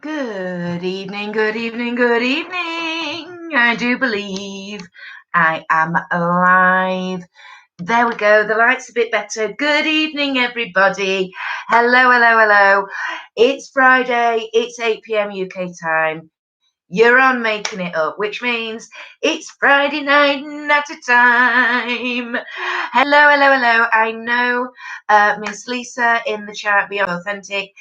Good evening, good evening, good evening. I do believe I am alive. There we go. The light's a bit better. Good evening, everybody. Hello, hello, hello. It's Friday. It's 8 p.m. UK time. You're on Making It Up, which means it's Friday night Natter time. Hello, hello, hello. I know Miss Lisa in the chat, Beyond Authentic,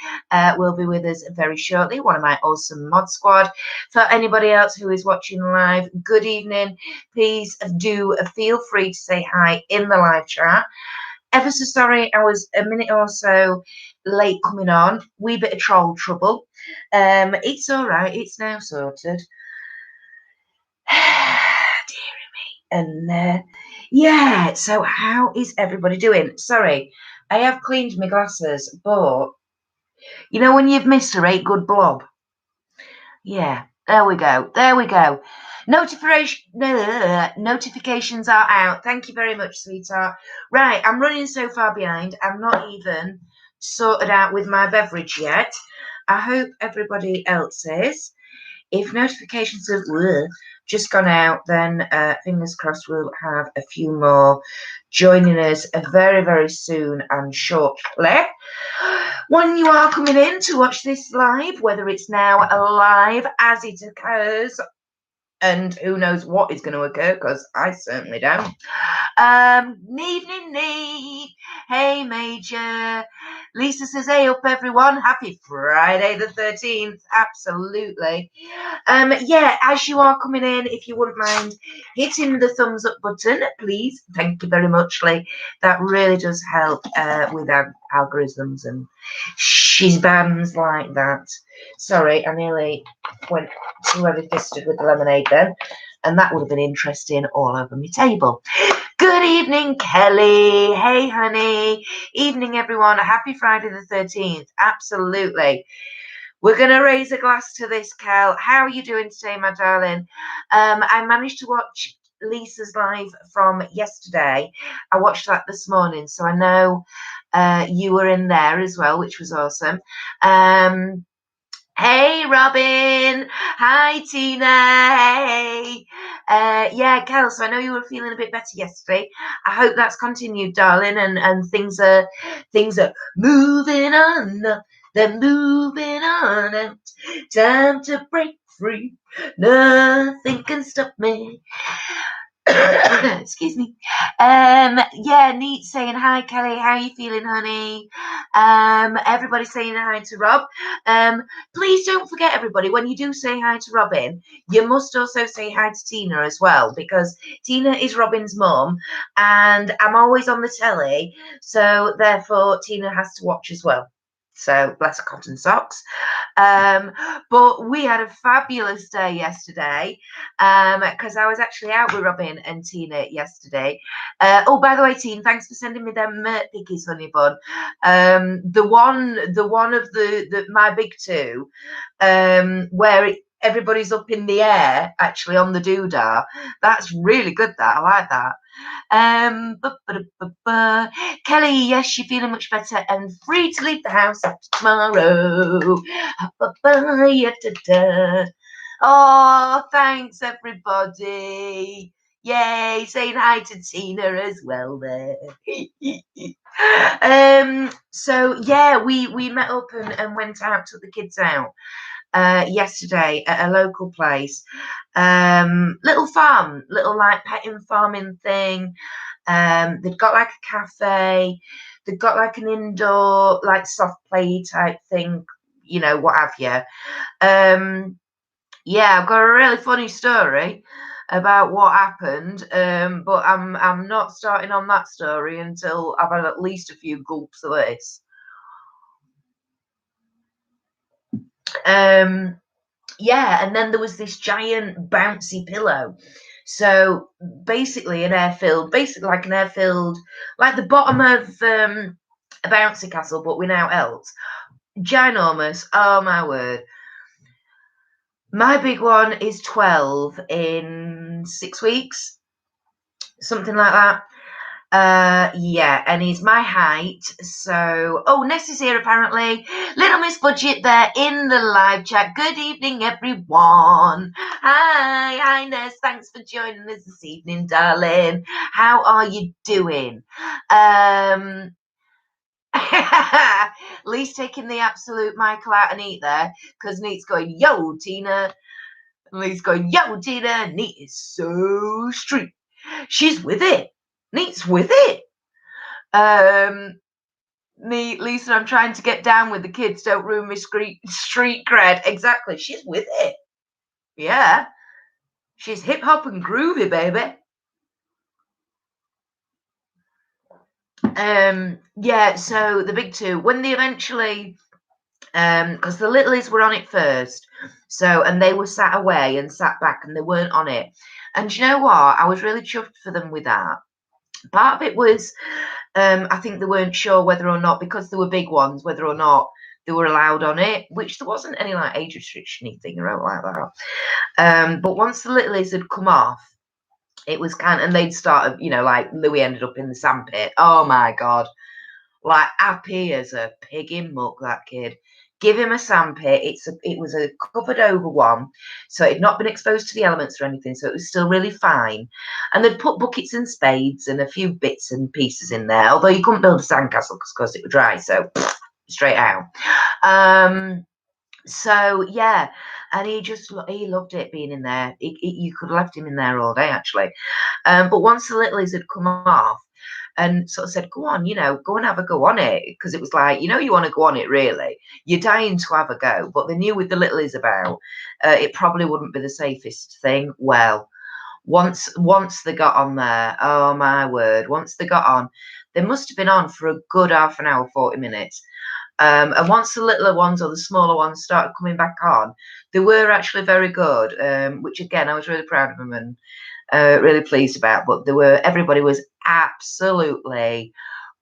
will be with us very shortly. One of my awesome mod squad. For anybody else who is watching live, good evening. Please do feel free to say hi in the live chat. Ever so sorry, I was a minute or so late coming on. Wee bit of troll trouble. It's all right. It's now sorted. Dearie me. And yeah, so how is everybody doing? Sorry, I have cleaned my glasses, but you know when you've missed a right good blob? Yeah, there we go. There we go. Notifications are out. Thank you very much, sweetheart. Right, I'm running so far behind. I'm not even sorted out with my beverage yet. I hope everybody else is. If notifications have just gone out, then fingers crossed we'll have a few more joining us very, very soon and shortly. When you are coming in to watch this live, whether it's now live as it occurs, and who knows what is going to occur, because I certainly don't. Evening, Nate. Hey, Major. Lisa says, hey up, everyone. Happy Friday the 13th. Absolutely. Yeah, as you are coming in, if you wouldn't mind hitting the thumbs up button, please. Thank you very much, Lee. That really does help with our algorithms and shizbams like that. Sorry, I nearly went too heavy-fisted with the lemonade then, and that would have been interesting all over my table. Good evening, Kelly. Hey, honey. Evening, everyone. Happy Friday the 13th. Absolutely. We're going to raise a glass to this, Kel. How are you doing today, my darling? I managed to watch Lisa's live from yesterday. I watched that this morning, so I know you were in there as well, which was awesome. Hey, Robin. Hi, Tina. Hey. Yeah, Kel, so I know you were feeling a bit better yesterday. I hope that's continued, darling, and things are moving on. They're moving on. Time to break free. Nothing can stop me. Excuse me. Yeah, Neat saying hi, Kelly. How are you feeling, honey? Everybody saying hi to Rob. Please don't forget, everybody, when you do say hi to Robin, you must also say hi to Tina as well, because Tina is Robin's mum, and I'm always on the telly, so therefore Tina has to watch as well. So bless her cotton socks. But we had a fabulous day yesterday because I was actually out with Robin and Tina yesterday. Oh, by the way, Tina, thanks for sending me them pickies, honey bun. The one of the my big two, where everybody's up in the air, actually on the doodah. That's really good. That I like that. Kelly, yes, you're feeling much better and free to leave the house after tomorrow. Oh, thanks, everybody. Yay, saying hi to Tina as well there. So yeah, we met up and went out, took the kids out yesterday at a local place. Little farm, little like petting farming thing. They've got like a cafe, they've got like an indoor, like soft play type thing, you know, what have you. Yeah, I've got a really funny story about what happened, but I'm not starting on that story until I've had at least a few gulps of this. Yeah, and then there was this giant bouncy pillow. So basically like an air-filled, like the bottom of a bouncy castle, but without else. Ginormous. Oh my word. My big one is 12 in 6 weeks, something like that. Yeah, and he's my height. So, oh, Ness is here apparently. Little Miss Budget there in the live chat. Good evening, everyone. Hi, Ness. Thanks for joining us this evening, darling. How are you doing? Lee's taking the absolute Michael out and Neat there because Neat's going, yo, Tina. Lee's going, yo, Tina. Neat is so street. She's with it. Neat's with it. Lisa, I'm trying to get down with the kids. Don't ruin my street cred. Exactly. She's with it. Yeah. She's hip hop and groovy, baby. Yeah, so the big two, when they eventually, because the littlies were on it first, so, and they were sat away and sat back and they weren't on it. And you know what? I was really chuffed for them with that. Part of it was, I think they weren't sure whether or not, because they were big ones, whether or not they were allowed on it, which there wasn't any like age restriction thing around like that. But once the littlies had come off, it was and they'd started, like Louis ended up in the sandpit. Oh my God. Like happy as a pig in muck, that kid. Give him a sandpit. It was a covered over one, so it had not been exposed to the elements or anything, so it was still really fine. And they'd put buckets and spades and a few bits and pieces in there, although you couldn't build a sandcastle because it was dry, so straight out. So yeah, and he loved it being in there. You could have left him in there all day actually. But once the littlies had come off, and sort of said, go on, go and have a go on it. Because it was like, you want to go on it, really. You're dying to have a go. But they knew with the littlies about, it probably wouldn't be the safest thing. Well, once they got on there, oh my word, once they got on, they must have been on for a good half an hour, 40 minutes. And once the littler ones or the smaller ones started coming back on, they were actually very good, which again, I was really proud of them and really pleased about. But everybody was absolutely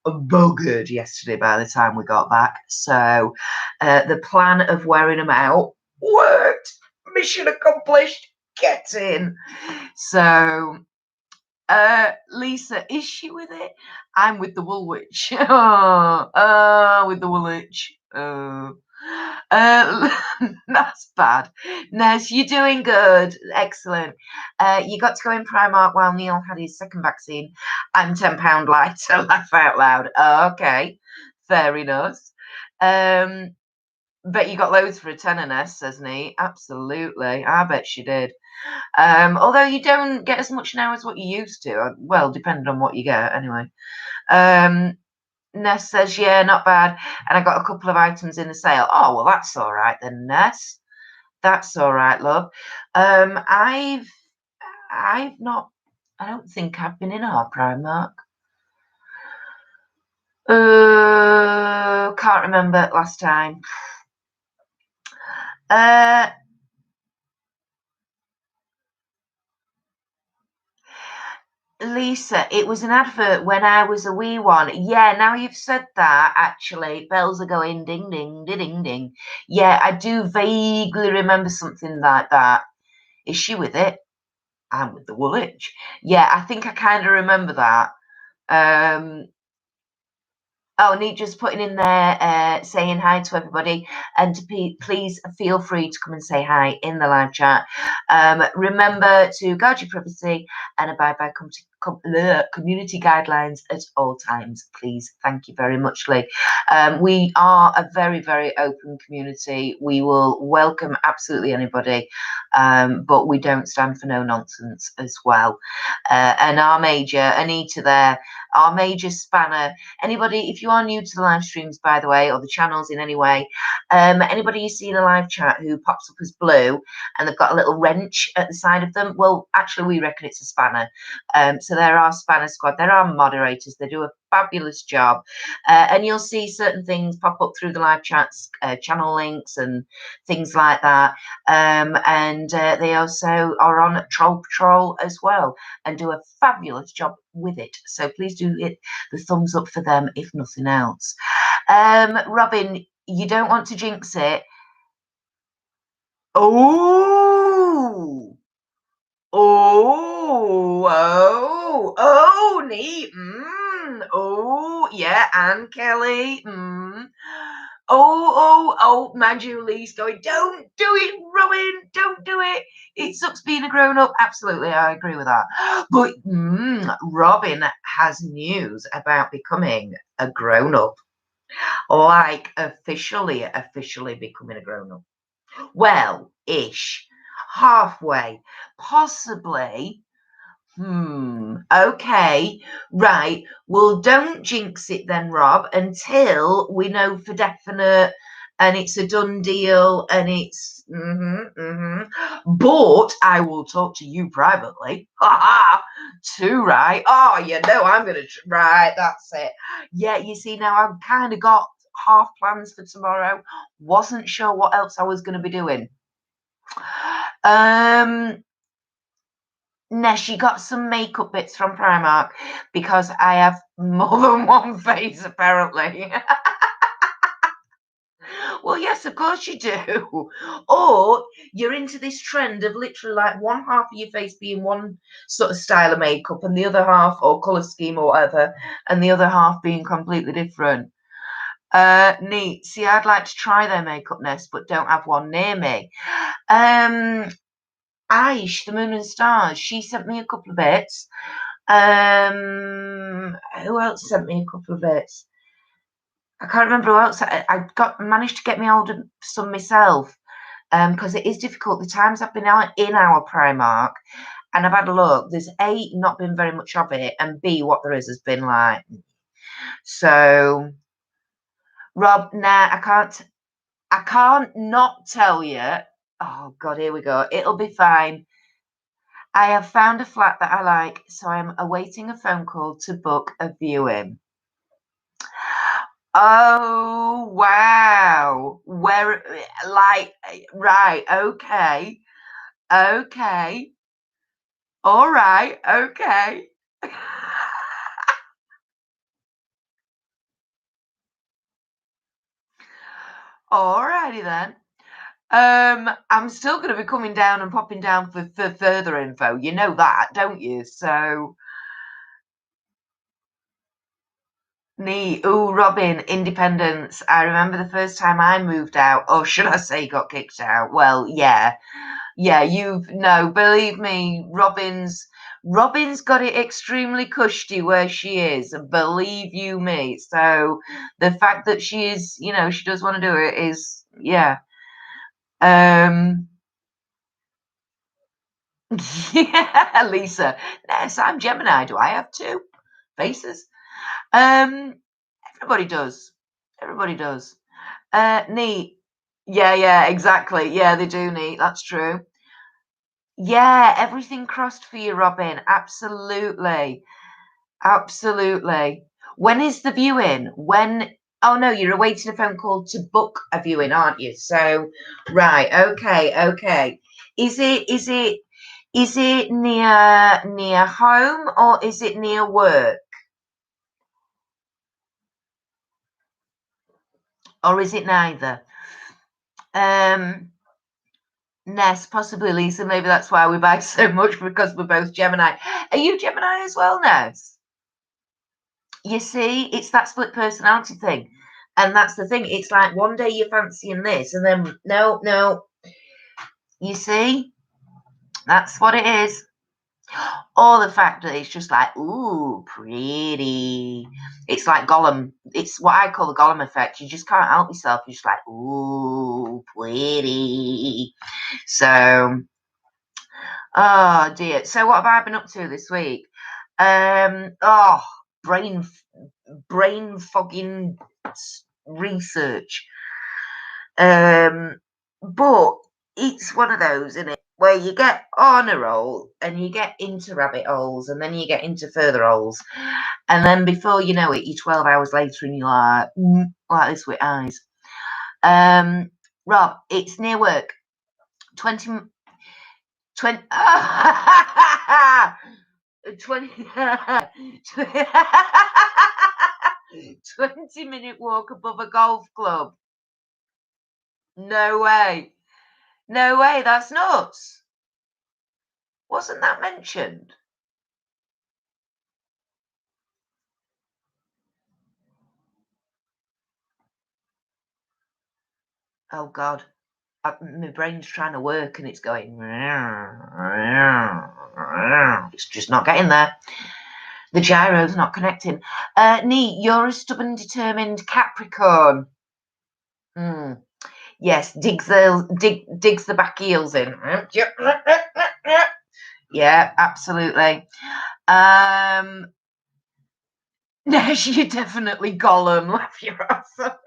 buggered yesterday by the time we got back. So the plan of wearing them out worked. Mission accomplished. Get in. So Lisa, is she with it? I'm with the wool witch. With the wool witch. That's bad. Ness, you're doing good. Excellent. You got to go in Primark while Neil had his second vaccine. I'm £10 lighter. Laugh out loud. Okay, fair enough. Bet you got loads for a tenner, Ness, says Nate. Absolutely. I bet she did. Although you don't get as much now as what you used to. Well, depending on what you get, anyway. Ness says, yeah, not bad. And I got a couple of items in the sale. Oh, well, that's all right then, Ness. That's all right, love. I've not, I don't think I've been in our Primark. Can't remember last time. Lisa, it was an advert when I was a wee one. Yeah, now you've said that, actually, bells are going ding, ding, ding, ding, ding. Yeah, I do vaguely remember something like that. Is she with it? I'm with the Woolwich. Yeah, I think I kind of remember that. Oh, Neat just putting in there, saying hi to everybody, and to please feel free to come and say hi in the live chat. Remember to guard your privacy and abide by community guidelines at all times, please. Thank you very much, Lee. We are a very, very open community. We will welcome absolutely anybody, but we don't stand for no nonsense as well. And our major, Anita there, our major spanner, anybody, if you are new to the live streams, by the way, or the channels in any way, anybody you see in a live chat who pops up as blue and they've got a little wrench at the side of them, well, actually, we reckon it's a spanner. So there are spanner squad, there are moderators, they do a fabulous job. And you'll see certain things pop up through the live chats, channel links and things like that. And they also are on Troll Patrol as well and do a fabulous job with it. So please do hit the thumbs up for them, if nothing else. Robin, you don't want to jinx it. Oh, neat. Oh, yeah, and Kelly. Oh, my Julie's going, don't do it, Robin, don't do it. It sucks being a grown-up. Absolutely, I agree with that. But Robin has news about becoming a grown-up. Like officially becoming a grown-up. Well, ish. Halfway. Possibly. Okay. Right. Well, don't jinx it then, Rob, until we know for definite and it's a done deal and it's But I will talk to you privately. Too right. Oh, I'm gonna right, that's it. Yeah, you see now I've kind of got half plans for tomorrow. Wasn't sure what else I was gonna be doing. Ness, you got some makeup bits from Primark because I have more than one face apparently. Well, yes, of course you do. Or you're into this trend of literally like one half of your face being one sort of style of makeup and the other half or colour scheme or whatever, and the other half being completely different. Neat. See, I'd like to try their makeup, Ness, but don't have one near me. Aish, the Moon and Stars, she sent me a couple of bits. Who else sent me a couple of bits? I can't remember who else. I managed to get me hold of some myself because it is difficult. The times I've been out in our Primark and I've had a look, there's A, not been very much of it, and B, what there is has been like. So, Rob, nah, I can't not tell you. Oh God, here we go. It'll be fine. I have found a flat that I like, so I'm awaiting a phone call to book a viewing. Oh, wow. Where, like, right, okay. Okay. All right, okay. All righty then. I'm still going to be coming down and popping down for further info. You know that, don't you? So, neat. Oh, Robin, independence. I remember the first time I moved out, or should I say got kicked out? Well, yeah. Yeah, believe me, Robin's got it extremely cushy where she is, believe you me. So the fact that she is, she does want to do it is, yeah. Yeah, Lisa. Yes, I'm Gemini. Do I have two faces? Everybody does. Everybody does. Neat. Yeah, exactly. Yeah, they do neat. That's true. Yeah, everything crossed for you, Robin. Absolutely. Absolutely. When is the viewing? Oh no, you're awaiting a phone call to book a viewing, aren't you? So, right, okay. Is it near home or is it near work? Or is it neither? Ness, possibly Lisa, maybe that's why we buy so much because we're both Gemini. Are you Gemini as well, Ness? You see, it's that split personality thing. And that's the thing. It's like one day you're fancying this, and then no. You see, that's what it is. Or the fact that it's just like, ooh, pretty. It's like Gollum. It's what I call the Gollum effect. You just can't help yourself. You're just like, ooh, pretty. So, oh dear. So what have I been up to this week? Oh, brain fogging research. But it's one of those, isn't it, where you get on a roll and you get into rabbit holes and then you get into further holes. And then before you know it, you're 12 hours later and you're like this with eyes. Rob, it's near work. 20, 20, 20, 20-minute walk above a golf club. No way. No way. That's nuts. Wasn't that mentioned? Oh God, my brain's trying to work and it's going. It's just not getting there. The gyro's not connecting. Nee, you're a stubborn, determined Capricorn. Yes, digs the back heels in. Yeah, absolutely. Yes, you're definitely Gollum. Laugh your ass off.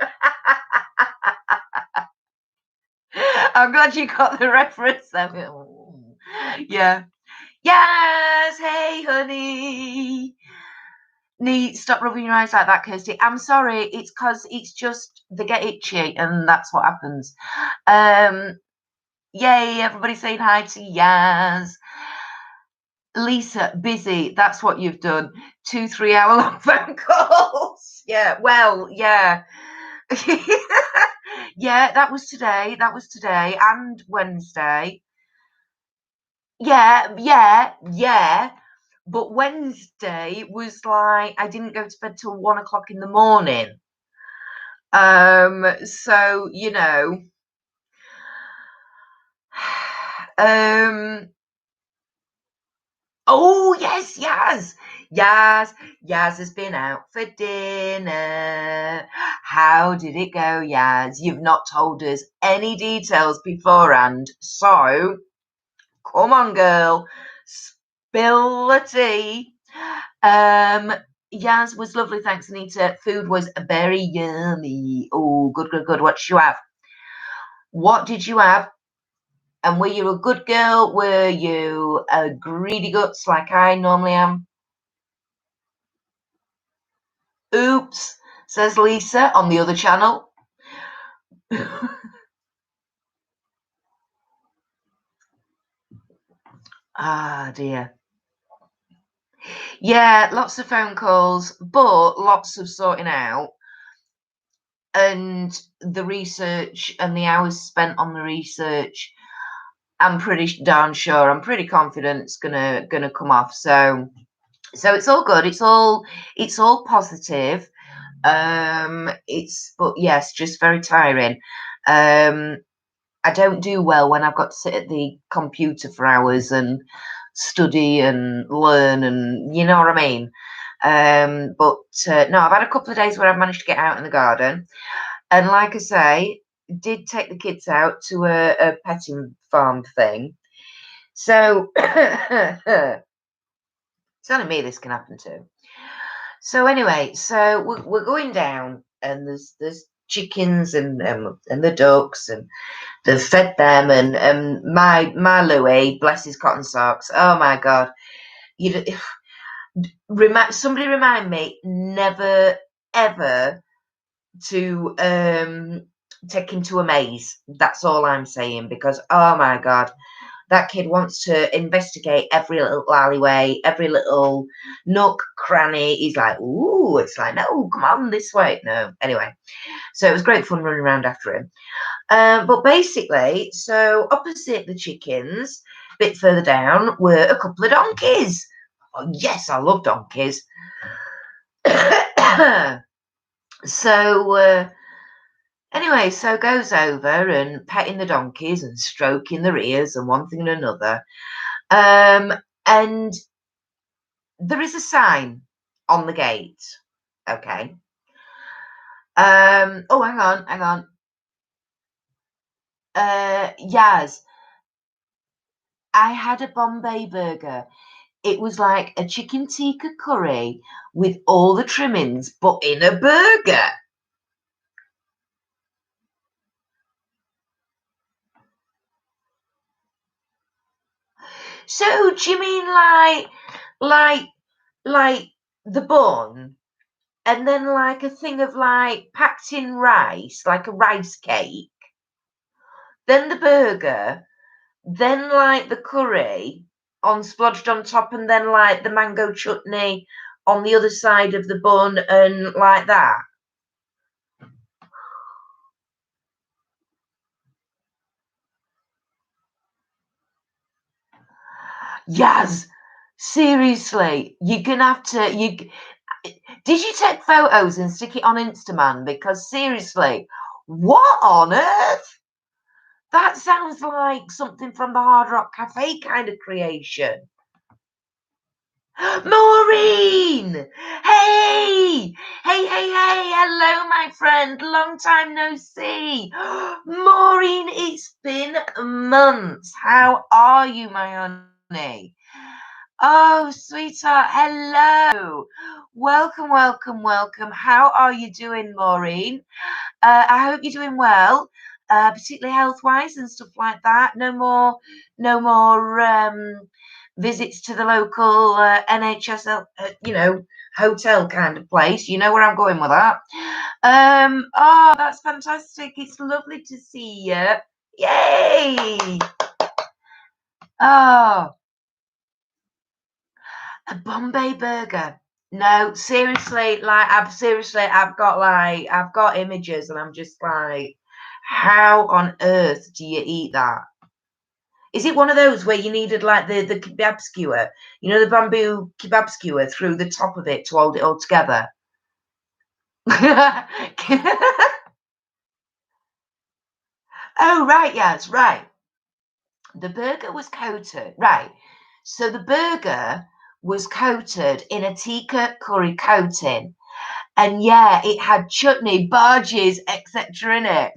I'm glad you got the reference then. Yeah. Yes, hey, honey. Nee, stop rubbing your eyes like that, Kirsty. I'm sorry. It's because it's just they get itchy, and that's what happens. Yay! Everybody saying hi to Yaz. Lisa, busy. That's what you've done. 2-3 hour long phone calls. Yeah. Well, yeah. Yeah, that was today. That was today and Wednesday. Yeah. But Wednesday was like I didn't go to bed till 1 o'clock in the morning. So you know, oh yes, Yaz has been out for dinner. How did it go, Yaz? You've not told us any details beforehand, so come on, girl, spill the tea. Yaz was lovely, thanks, Anita. Food was very yummy. Oh, good. What did you have? What did you have? And were you a good girl? Were you a greedy guts like I normally am? Oops, says Lisa on the other channel. Ah, dear. Yeah, lots of phone calls, but lots of sorting out. And the research and the hours spent on the research, I'm pretty darn sure, I'm pretty confident it's gonna come off. So it's all good. It's all positive. But yes, just very tiring. I don't do well when I've got to sit at the computer for hours and study and learn, and you know what I mean. But no, I've had a couple of days where I've managed to get out in the garden, and like I say, did take the kids out to a petting farm thing. So it's only me this can happen to. So anyway, so we're going down, and there's chickens and the ducks, and they've fed them, and my Louis, bless his cotton socks. Oh my God, somebody remind me never ever to take him to a maze. That's all I'm saying, because oh my God, that kid wants to investigate every little alleyway, every little nook, cranny. He's like, ooh, it's like, no, come on this way. No, anyway, so it was great fun running around after him. But basically, so opposite the chickens, a bit further down, were a couple of donkeys. Oh, yes, I love donkeys. So anyway, so goes over and petting the donkeys and stroking their ears and one thing and another. And there is a sign on the gate. Okay. Oh, hang on. Yaz, I had a Bombay burger. It was like a chicken tikka curry with all the trimmings, but in a burger. So do you mean like the bun, and then like a thing of like packed in rice, like a rice cake, then the burger, then like the curry on splodged on top, and then like the mango chutney on the other side of the bun, and like that? Yes, seriously, you're gonna have to. Did you take photos and stick it on Instagram? Because seriously, What on earth? That sounds like something from the Hard Rock Cafe kind of creation. Maureen! Hey! Hello, my friend. Long time no see. Maureen, it's been months. How are you, my honey? Oh, sweetheart, hello. Welcome. How are you doing, Maureen? I hope you're doing well, particularly health-wise and stuff like that. No more visits to the local NHS, hotel kind of place. You know where I'm going with that. Oh, that's fantastic. It's lovely to see you. Yay! Oh, a Bombay burger. No, seriously, I've got images and I'm just like, how on earth do you eat that? Is it one of those where you needed like the kebab skewer, the bamboo kebab skewer through the top of it to hold it all together? Oh, right, yes, right. The burger was coated, right. So the burger was coated in a tikka curry coating. And yeah, it had chutney, barges, etc. in it.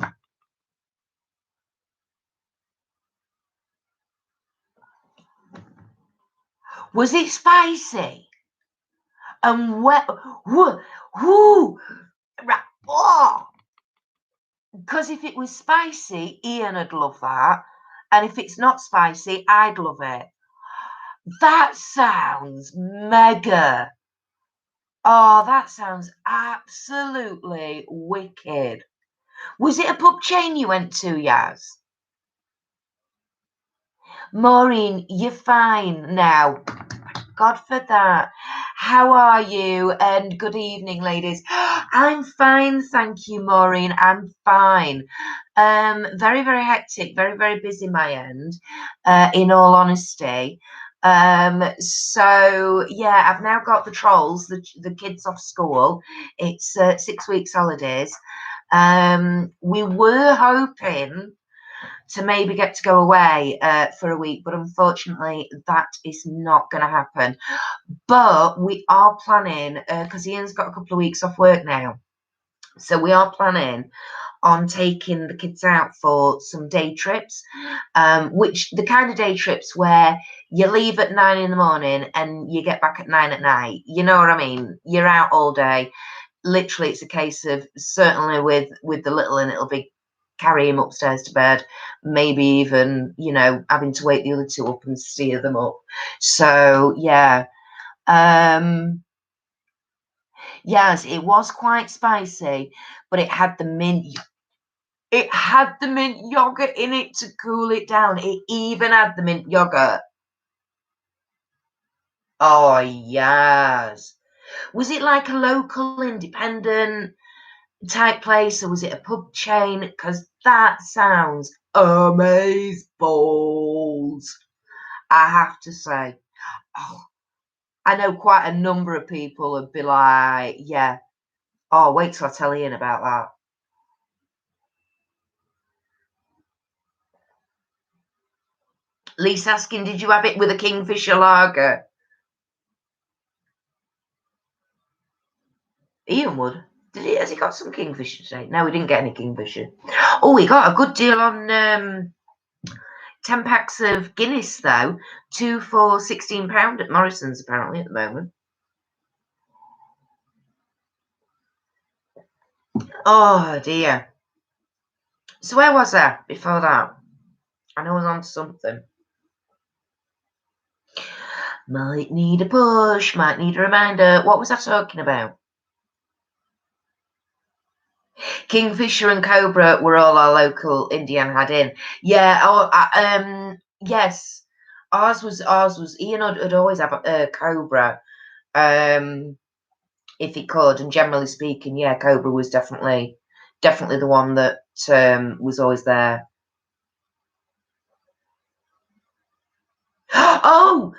Was it spicy? And what? Whoo, right, oh. Because if it was spicy, Ian would love that. And if it's not spicy, I'd love it. That sounds mega. Oh, that sounds absolutely wicked. Was it a pub chain you went to, Yaz? Maureen, you're fine now. God for that. How are you? And good evening, ladies. I'm fine, thank you, Maureen. I'm fine. Very, very hectic, very, very busy my end, in all honesty. So yeah, I've now got the trolls, the kids off school. It's 6 weeks holidays. We were hoping to maybe get to go away for a week, but unfortunately that is not going to happen. But we are planning, because Ian's got a couple of weeks off work now, so we are planning on taking the kids out for some day trips, which the kind of day trips where you leave at 9 in the morning and you get back at 9 at night. You know what I mean? You're out all day. Literally, it's a case of, certainly with the little, and it'll be carry him upstairs to bed, maybe even, having to wake the other two up and steer them up. So yeah. Yes, it was quite spicy, but it had the mint yogurt in it to cool it down. It even had the mint yogurt. Oh yes. Was it like a local independent type place, or was it a pub chain? Because that sounds amazing balls, I have to say. Oh, I know quite a number of people would be like, yeah. Oh, wait till I tell Ian about that. Lisa asking, did you have it with a Kingfisher lager? Ian would. Has he got some Kingfisher today? No, we didn't get any Kingfisher. Oh, we got a good deal on 10 packs of Guinness, though. 2 for £16 at Morrison's, apparently, at the moment. Oh, dear. So where was I before that? I know I was on to something. Might need a push, might need a reminder. What was I talking about? Kingfisher and Cobra were all our local Indian had in. Yeah. Oh, yes. Ours was. Ian had always have a Cobra, if he could. And generally speaking, yeah, Cobra was definitely the one that was always there. Oh,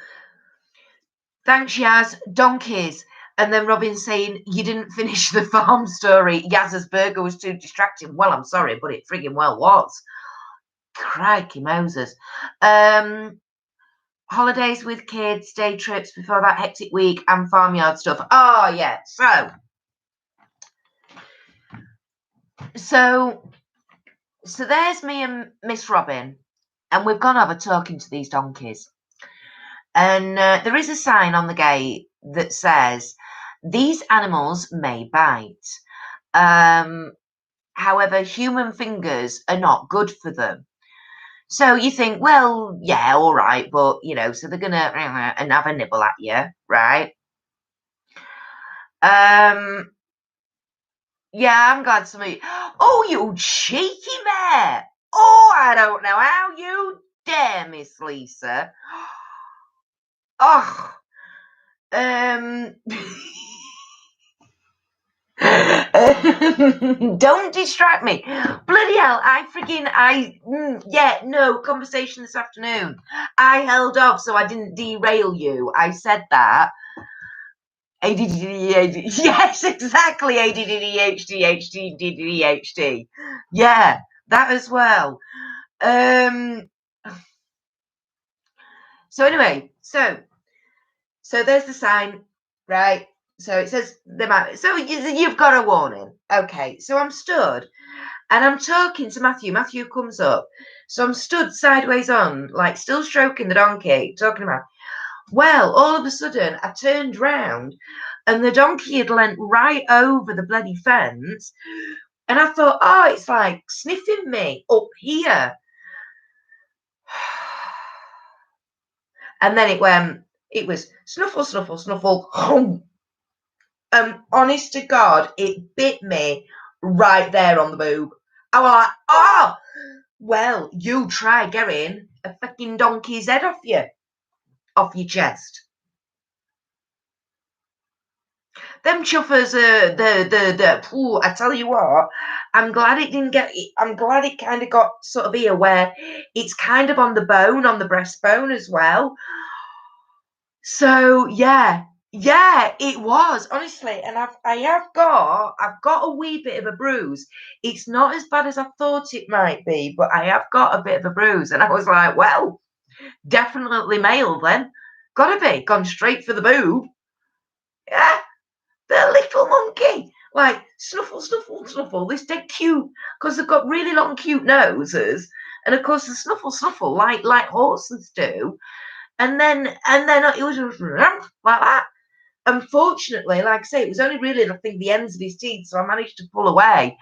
thanks, Yaz. Donkeys. And then Robin saying, you didn't finish the farm story. Yaz's burger was too distracting. Well, I'm sorry, but it frigging well was. Crikey Moses. Holidays with kids, day trips before that hectic week, and farmyard stuff. Oh, yeah. So there's me and Miss Robin, and we've gone over talking to these donkeys. And there is a sign on the gate that says, these animals may bite. However, human fingers are not good for them. So you think, well, yeah, all right, but, so they're going to and have a nibble at you, right? Yeah, I'm glad somebody... Oh, you cheeky mare! Oh, I don't know how you dare, Miss Lisa. Oh, don't distract me. Bloody hell, conversation this afternoon. I held off so I didn't derail you. I said that. ADD, yes, exactly. ADD, ADHD. Yeah, that as well. So anyway, so there's the sign, right? So it says so you've got a warning. Okay, so I'm stood and I'm talking to Matthew. Matthew comes up. So I'm stood sideways on, like still stroking the donkey, talking about. Well, all of a sudden I turned round and the donkey had leant right over the bloody fence. And I thought, oh, it's like sniffing me up here. And then it was snuffle, snuffle, snuffle. Honest to God, it bit me right there on the boob. I was like, oh, well, you try getting a fucking donkey's head off your chest. Them chuffers are I tell you what, I'm glad it kind of got sort of here where it's kind of on the breastbone as well. So yeah, it was honestly, and I've got a wee bit of a bruise. It's not as bad as I thought it might be, but I have got a bit of a bruise, and I was like, well, definitely male then. Gotta be gone straight for the boob. Yeah, the little monkey, like snuffle, snuffle, snuffle. This dead cute because they've got really long, cute noses, and of course the snuffle, snuffle like horses do. And then it was just like that. Unfortunately, like I say, it was only really, I think, the ends of his teeth, so I managed to pull away.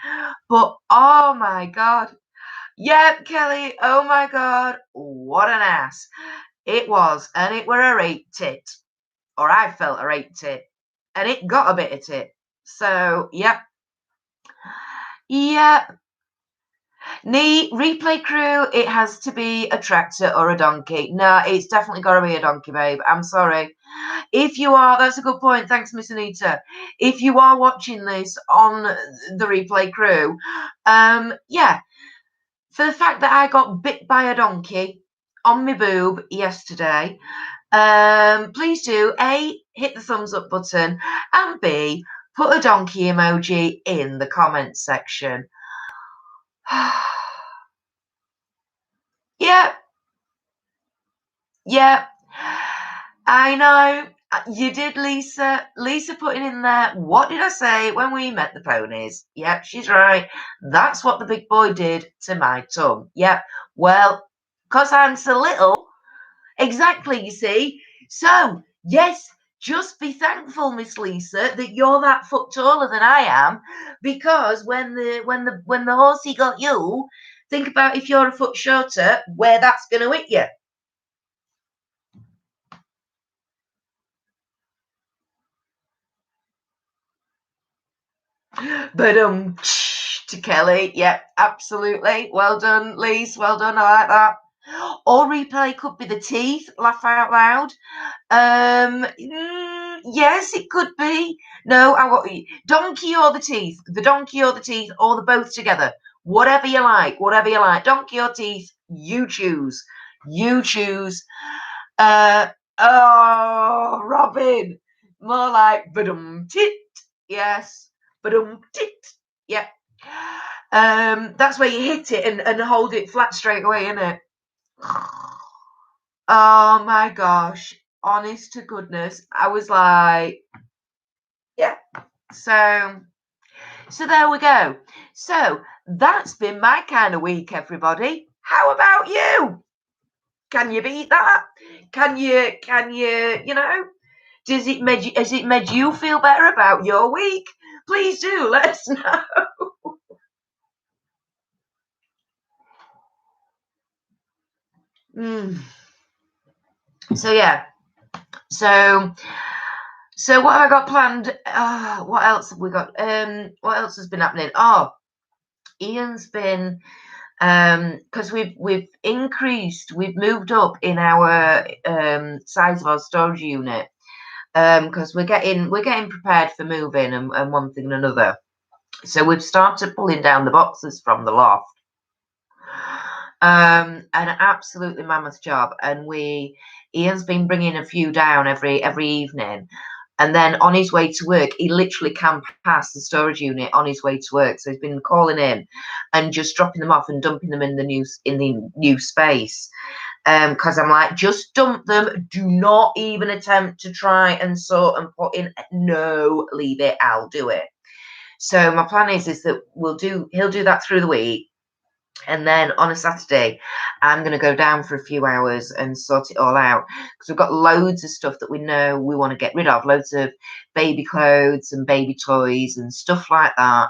But oh my God. Yep, Kelly, oh my God, what an ass. It was, and it were a rape tit. Or I felt a rape tit. And it got a bit of tit. So, yep. Yep. Replay crew, it has to be a tractor or a donkey. No, it's definitely got to be a donkey, babe. I'm sorry. If you are, that's a good point. Thanks, Miss Anita. If you are watching this on the replay crew, yeah, for the fact that I got bit by a donkey on my boob yesterday, please do A, hit the thumbs up button, and B, put a donkey emoji in the comments section. Yeah, I know. You did, Lisa. Lisa putting in there, what did I say when we met the ponies? Yep, she's right. That's what the big boy did to my tongue. Yep. Well, because I'm so little. Exactly, you see. So, yes, just be thankful, Miss Lisa, that you're that foot taller than I am, because when the horsey got you, think about if you're a foot shorter, where that's going to hit you. But to Kelly, yeah, absolutely. Well done, Lise. Well done. I like that. Or replay could be the teeth. Laugh out loud. Yes, it could be. No, I want donkey or the teeth. The donkey or the teeth, or the both together. Whatever you like. Whatever you like. Donkey or teeth. You choose. You choose. Oh, Robin. More like badum tit. Yes. Badum tit. Yeah. That's where you hit it and hold it flat straight away, isn't it? Oh my gosh. Honest to goodness. I was like, yeah. So there we go. So that's been my kind of week, everybody. How about you? Can you beat that? Can you, has it made you feel better about your week? Please do let us know. So yeah. So what have I got planned? What else have we got? What else has been happening? Oh, Ian's been because we've moved up in our size of our storage unit because we're getting prepared for moving and one thing and another. So we've started pulling down the boxes from the loft. An absolutely mammoth job, and Ian's been bringing a few down every evening. And then on his way to work, he literally can pass the storage unit on his way to work. So he's been calling in and just dropping them off and dumping them in the new space. Because I'm like, just dump them. Do not even attempt to try and sort and put in. No, leave it. I'll do it. So my plan is that he'll do that through the week. And then on a Saturday, I'm going to go down for a few hours and sort it all out because we've got loads of stuff that we know we want to get rid of, loads of baby clothes and baby toys and stuff like that,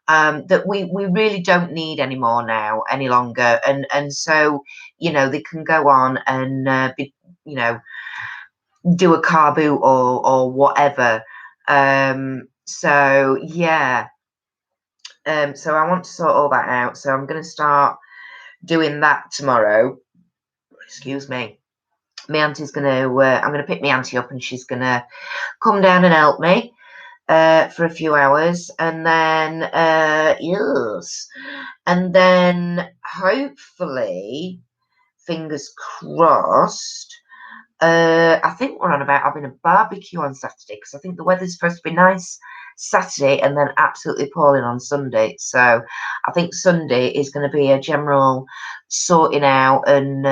that we really don't need anymore now any longer. And so, they can go on and be, do a car boot or whatever. So yeah. So I want to sort all that out. So I'm going to start doing that tomorrow. Excuse me. My auntie's going to, I'm going to pick my auntie up and she's going to come down and help me for a few hours. And then, yes. And then hopefully, fingers crossed, I think we're on about having a barbecue on Saturday because I think the weather's supposed to be nice Saturday and then absolutely pouring on Sunday. So I think Sunday is going to be a general sorting out and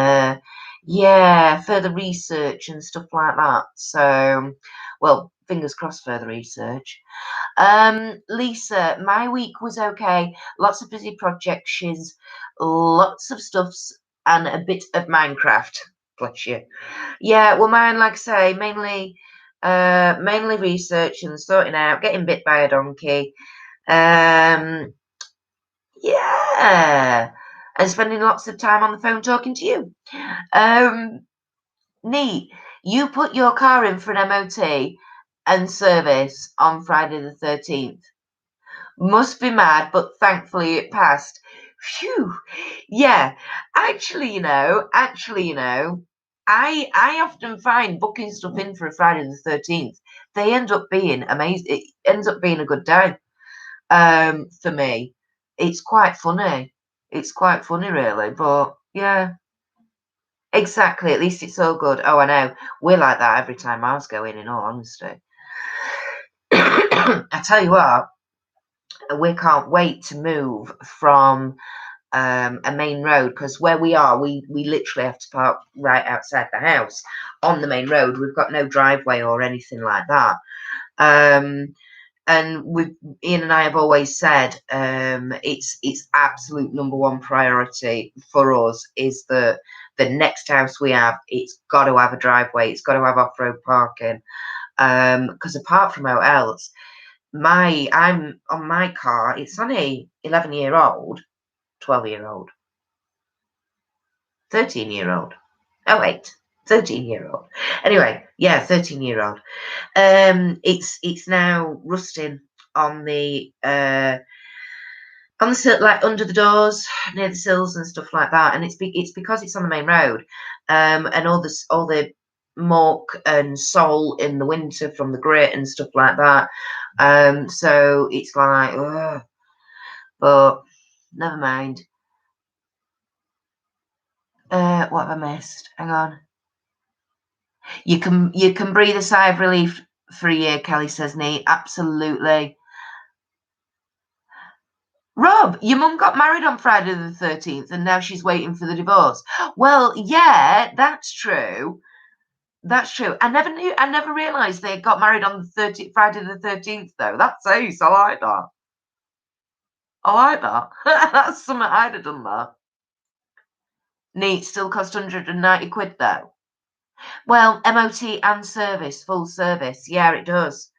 further research and stuff like that. So, well, fingers crossed, further research. Lisa, my week was okay. Lots of busy projects, lots of stuffs, and a bit of Minecraft. Bless you. Yeah, well, mine, like I say, mainly research and sorting out, getting bit by a donkey. Yeah, and spending lots of time on the phone talking to you. Neat. You put your car in for an MOT and service on Friday the 13th. Must be mad, but thankfully it passed. Phew. Yeah. Actually, I often find booking stuff in for a Friday the 13th. They end up being amazing. It ends up being a good day. For me, it's quite funny. It's quite funny, really. But yeah, exactly. At least it's all good. Oh, I know. We're like that every time ours go in all honesty. I tell you what, we can't wait to move from a main road because where we are, we literally have to park right outside the house on the main road. We've got no driveway or anything like that. And Ian and I have always said it's absolute number one priority for us is that the next house we have, it's got to have a driveway, it's got to have off-road parking. Because apart from all else, I'm on my car, it's only 11-year-old, 12-year-old, 13-year-old. Oh wait, 13-year-old. Anyway, yeah, 13-year-old. It's now rusting on the like under the doors, near the sills and stuff like that. And it's because it's on the main road, and all the muck and salt in the winter from the grit and stuff like that. So it's like, ugh. But never mind. What have I missed? Hang on. You can breathe a sigh of relief for a year, Kelly says, Neat. Absolutely. Rob, your mum got married on Friday the 13th and now she's waiting for the divorce. Well, yeah, that's true. That's true. I never realised they got married on the Friday the 13th, though. That's ace. I like that. I like that. That's something I'd have done that. Neat, still cost 190 quid, though. Well, MOT and service, full service. Yeah, it does.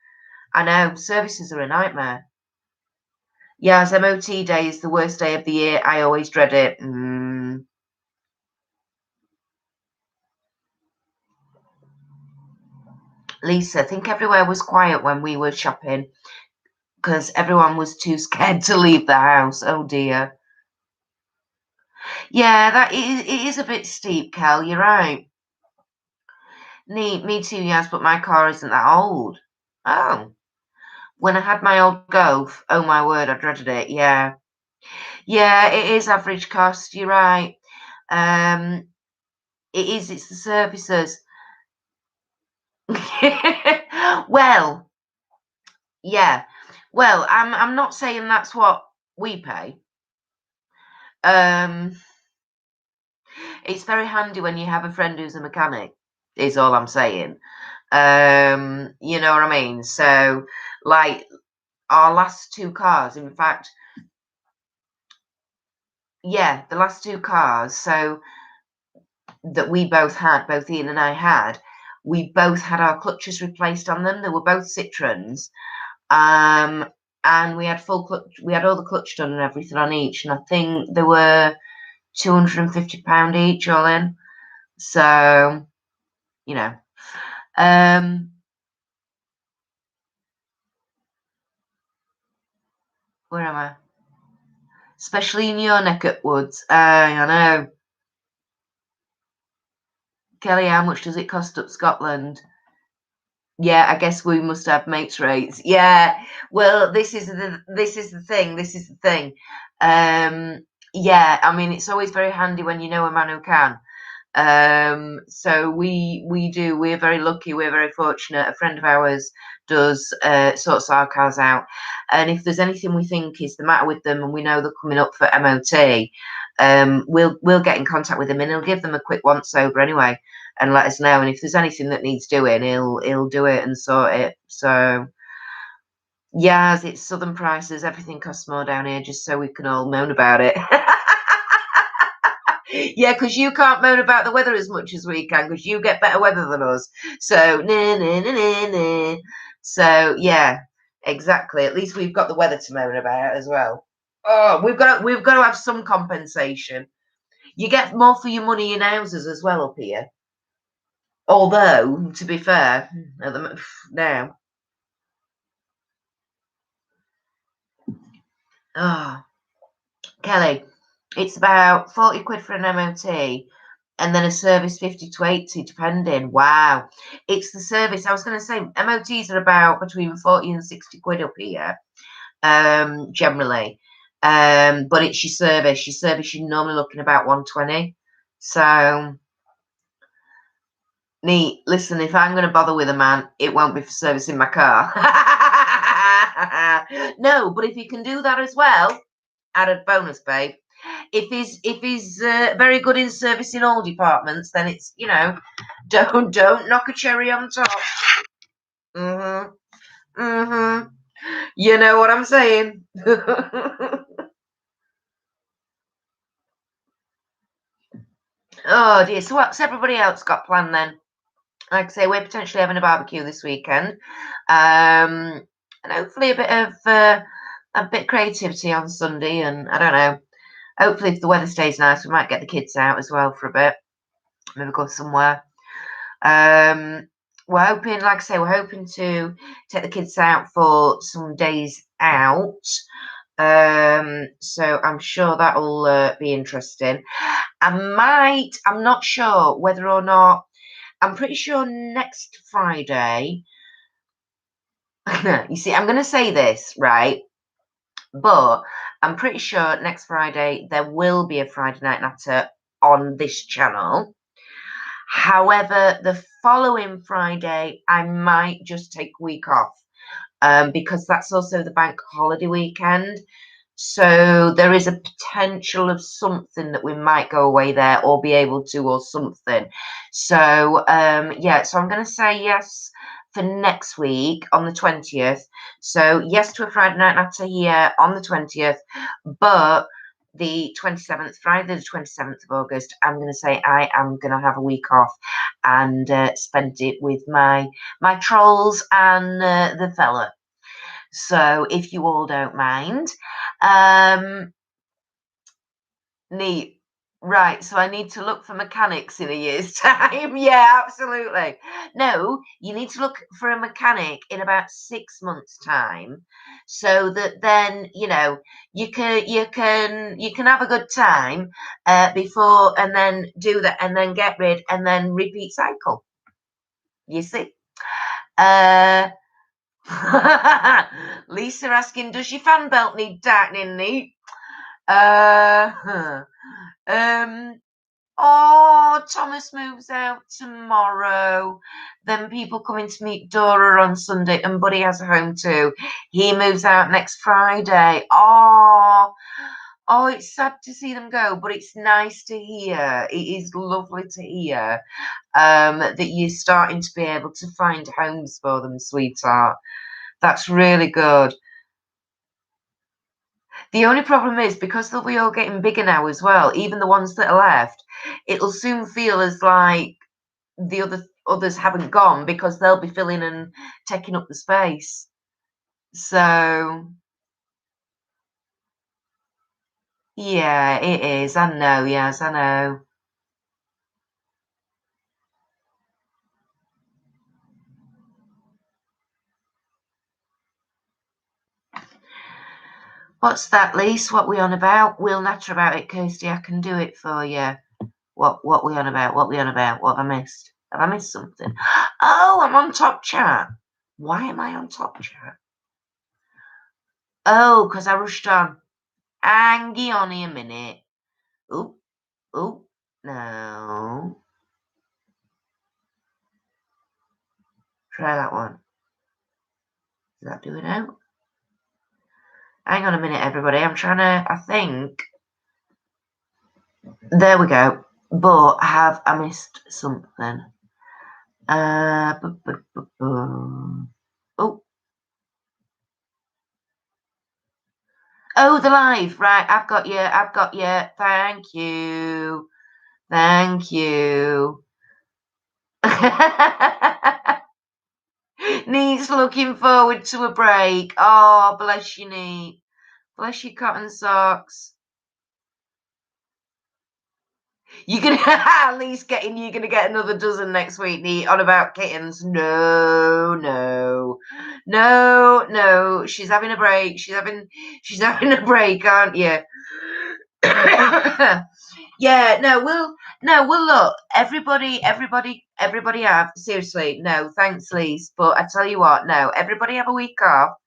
I know. Services are a nightmare. Yes, MOT day is the worst day of the year. I always dread it. Lisa, I think everywhere was quiet when we were shopping because everyone was too scared to leave the house. Oh dear. Yeah, it is a bit steep, Kel. You're right. Me too, yes, but my car isn't that old. Oh. When I had my old Golf, oh my word, I dreaded it. Yeah. Yeah, it is average cost. You're right. Um, it is. It's the services. Well, yeah. Well, I'm not saying that's what we pay. Um, it's very handy when you have a friend who's a mechanic, is all I'm saying. You know what I mean? So, like, our last two cars, in fact, yeah, the last two cars, so that we both had, both Ian and I had, we both had our clutches replaced on them. They were both Citroens. Um, and we had we had all the clutch done and everything on each, and I think they were £250 each all in. So, you know. Where am I? Especially in your neck of woods. I know. Kelly, how much does it cost up Scotland? Yeah, I guess we must have mates rates. Yeah. Well, this is the thing. Yeah, I mean it's always very handy when you know a man who can. So we're very lucky, we're very fortunate. A friend of ours does sorts our cars out, and if there's anything we think is the matter with them and we know they're coming up for MOT, we'll get in contact with him and he'll give them a quick once over anyway and let us know. And if there's anything that needs doing, he'll do it and sort it. So yeah, as it's southern prices, everything costs more down here, just so we can all moan about it. Yeah, because you can't moan about the weather as much as we can, because you get better weather than us. So, nah, nah, nah, nah, nah. So, yeah, exactly. At least we've got the weather to moan about as well. Oh, we've got to have some compensation. You get more for your money in houses as well up here. Although, to be fair, now, oh, Kelly, it's about 40 quid for an MOT and then a service 50 to 80 depending. Wow. It's the service. I was going to say MOTs are about between 40 and 60 quid up here, generally. But it's your service. Your service, you're normally looking about 120. So, neat. Listen, if I'm going to bother with a man, it won't be for servicing my car. No, but if you can do that as well, added bonus, babe. If he's very good in servicing all departments, then it's don't knock a cherry on top. Mhm. Mhm. You know what I'm saying? Oh dear. So what's everybody else got planned then? Like I say, we're potentially having a barbecue this weekend, and hopefully a bit of creativity on Sunday. And I don't know. Hopefully, if the weather stays nice, we might get the kids out as well for a bit. Maybe go somewhere. We're hoping, like I say, we're hoping to take the kids out for some days out. So I'm sure that'll be interesting. I'm not sure whether or not, I'm pretty sure next Friday, you see, I'm going to say this, right? But I'm pretty sure next Friday there will be a Friday Night Natter on this channel. However, the following Friday, I might just take a week off because that's also the bank holiday weekend. So there is a potential of something that we might go away there or be able to or something. So, yeah, so I'm going to say yes for next week on the 20th. So yes to a Friday night natter here on the 20th, but the 27th, Friday the 27th of August, I'm going to say I am going to have a week off and spend it with my trolls and the fella. So if you all don't mind, neat. Right, so I need to look for mechanics in a year's time. Yeah, absolutely. No, you need to look for a mechanic in about 6 months' time, so that then you can have a good time before, and then do that, and then get rid, and then repeat cycle. You see. Lisa asking, does your fan belt need tightening, neat? Oh, Thomas moves out tomorrow. Then people coming to meet Dora on Sunday, and Buddy has a home too. He moves out next Friday. Oh, it's sad to see them go, but it's nice to hear. It is lovely to hear that you're starting to be able to find homes for them, sweetheart. That's really good. The only problem is, because they'll be all getting bigger now as well, even the ones that are left, it'll soon feel as like the others haven't gone because they'll be filling and taking up the space. So yeah, it is. I know, yes, I know. What's that, Lise? What we on about? We'll natter about it, Kirsty. I can do it for you. What we on about? What we on about? What have I missed? Have I missed something? Oh, I'm on top chat. Why am I on top chat? Oh, because I rushed on. Hang on a minute. Oh, no. Try that one. Does that do it out? Hang on a minute, everybody. I'm trying to, I think. There we go. But have I missed something? Oh. Oh, the live. Right, I've got you. Thank you. Thank you. Neat's looking forward to a break. Oh, bless you, Neat. Bless your cotton socks. You're gonna at least you're gonna get another dozen next week, Neat, on about kittens. No. She's having a break. She's having a break, aren't you? Yeah, we'll look. Everybody have seriously, no, thanks, Lise. But I tell you what, no, everybody have a week off.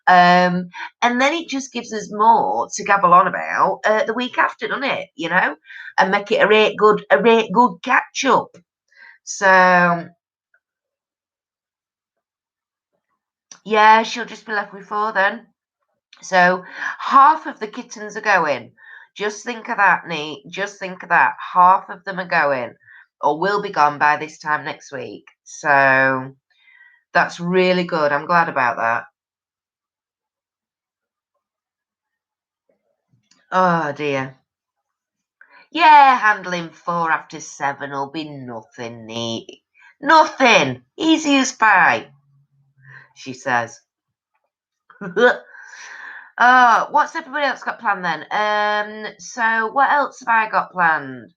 And then it just gives us more to gabble on about the week after, doesn't it? And make it a rate good catch up. So yeah, she'll just be left with 4 then. So half of the kittens are going. Just think of that, Neat. Just think of that. Half of them are going, or will be gone by this time next week. So that's really good. I'm glad about that. Oh dear. Yeah, handling 4 after 7 will be nothing, Neat. Nothing. Easy as pie, she says. What's everybody else got planned then? So what else have I got planned?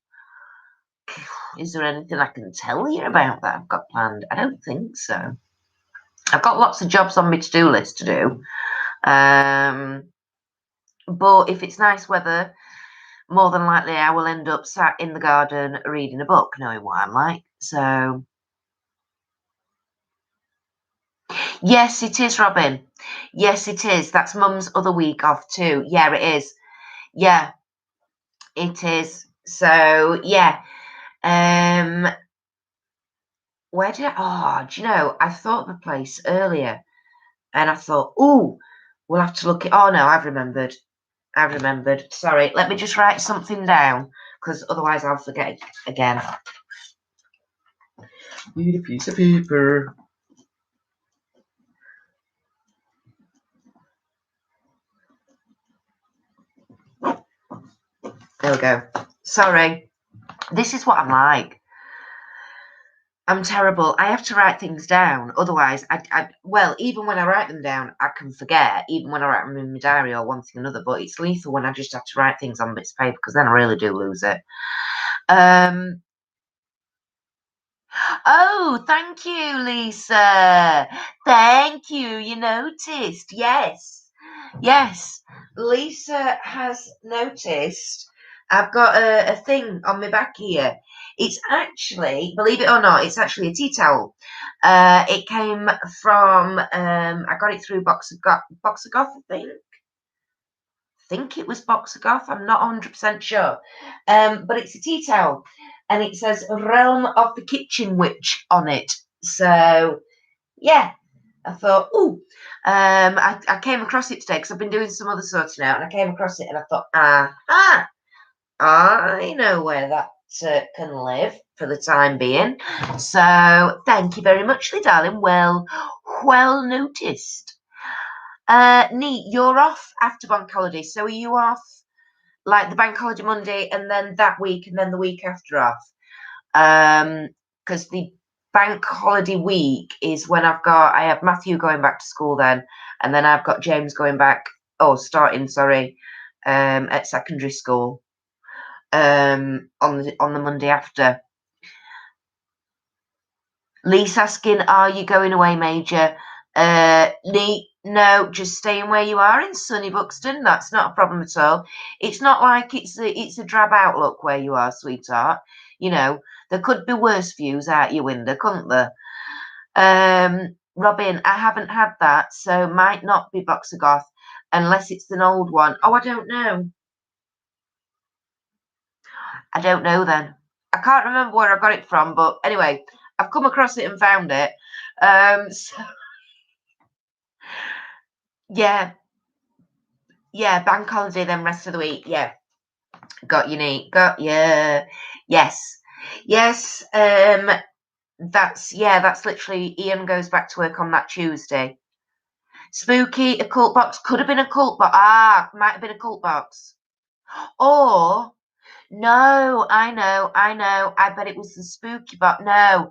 Is there anything I can tell you about that I've got planned? I don't think so. I've got lots of jobs on my to-do list to do. But if it's nice weather, more than likely I will end up sat in the garden reading a book, knowing what I'm like. So yes, it is, Robin. Yes, it is. That's Mum's other week off too. Yeah, it is. Yeah, it is. So yeah. where did I, do you know, I thought of a place earlier and I thought, oh, we'll have to look at, oh no, I've remembered. Sorry, let me just write something down because otherwise I'll forget again. Need a piece of paper. There we go. Sorry. This is what I'm like. I'm terrible. I have to write things down. Otherwise, well, even when I write them down, I can forget. Even when I write them in my diary or one thing or another. But it's lethal when I just have to write things on bits of paper because then I really do lose it. Oh, thank you, Lisa. Thank you. You noticed. Yes. Yes. Lisa has noticed. I've got a thing on my back here. It's actually, believe it or not, it's actually a tea towel. It came from, I got it through Box of Goth, I think it was Box of Goth. I'm not 100% sure. But it's a tea towel. And it says Realm of the Kitchen Witch on it. So, yeah. I thought, ooh, I came across it today because I've been doing some other sorting out, and I came across it and I thought, I know where that can live for the time being. So thank you very much, darling. Well noticed. Neat, you're off after bank holiday. So are you off like the bank holiday Monday and then that week and then the week after off? Because the bank holiday week is when I have Matthew going back to school then, and then I've got James going back, starting, at secondary school, on the Monday after. Lisa asking, are you going away, Major? No, just staying where you are in sunny Buxton. That's not a problem at all. It's not like it's a drab outlook where you are, sweetheart. You know, there could be worse views out your window, couldn't there? Robin, I haven't had that, so might not be Boxer Goth unless it's an old one. Oh, I don't know. I don't know then. I can't remember where I got it from, but anyway, I've come across it and found it. So, yeah, bank holiday, then rest of the week. Yeah, got you, Nate. Got you. Yes, yes. That's literally. Ian goes back to work on that Tuesday. Spooky, a cult box could have been a cult box. Might have been a cult box. Or no, I know. I bet it was the spooky box. No,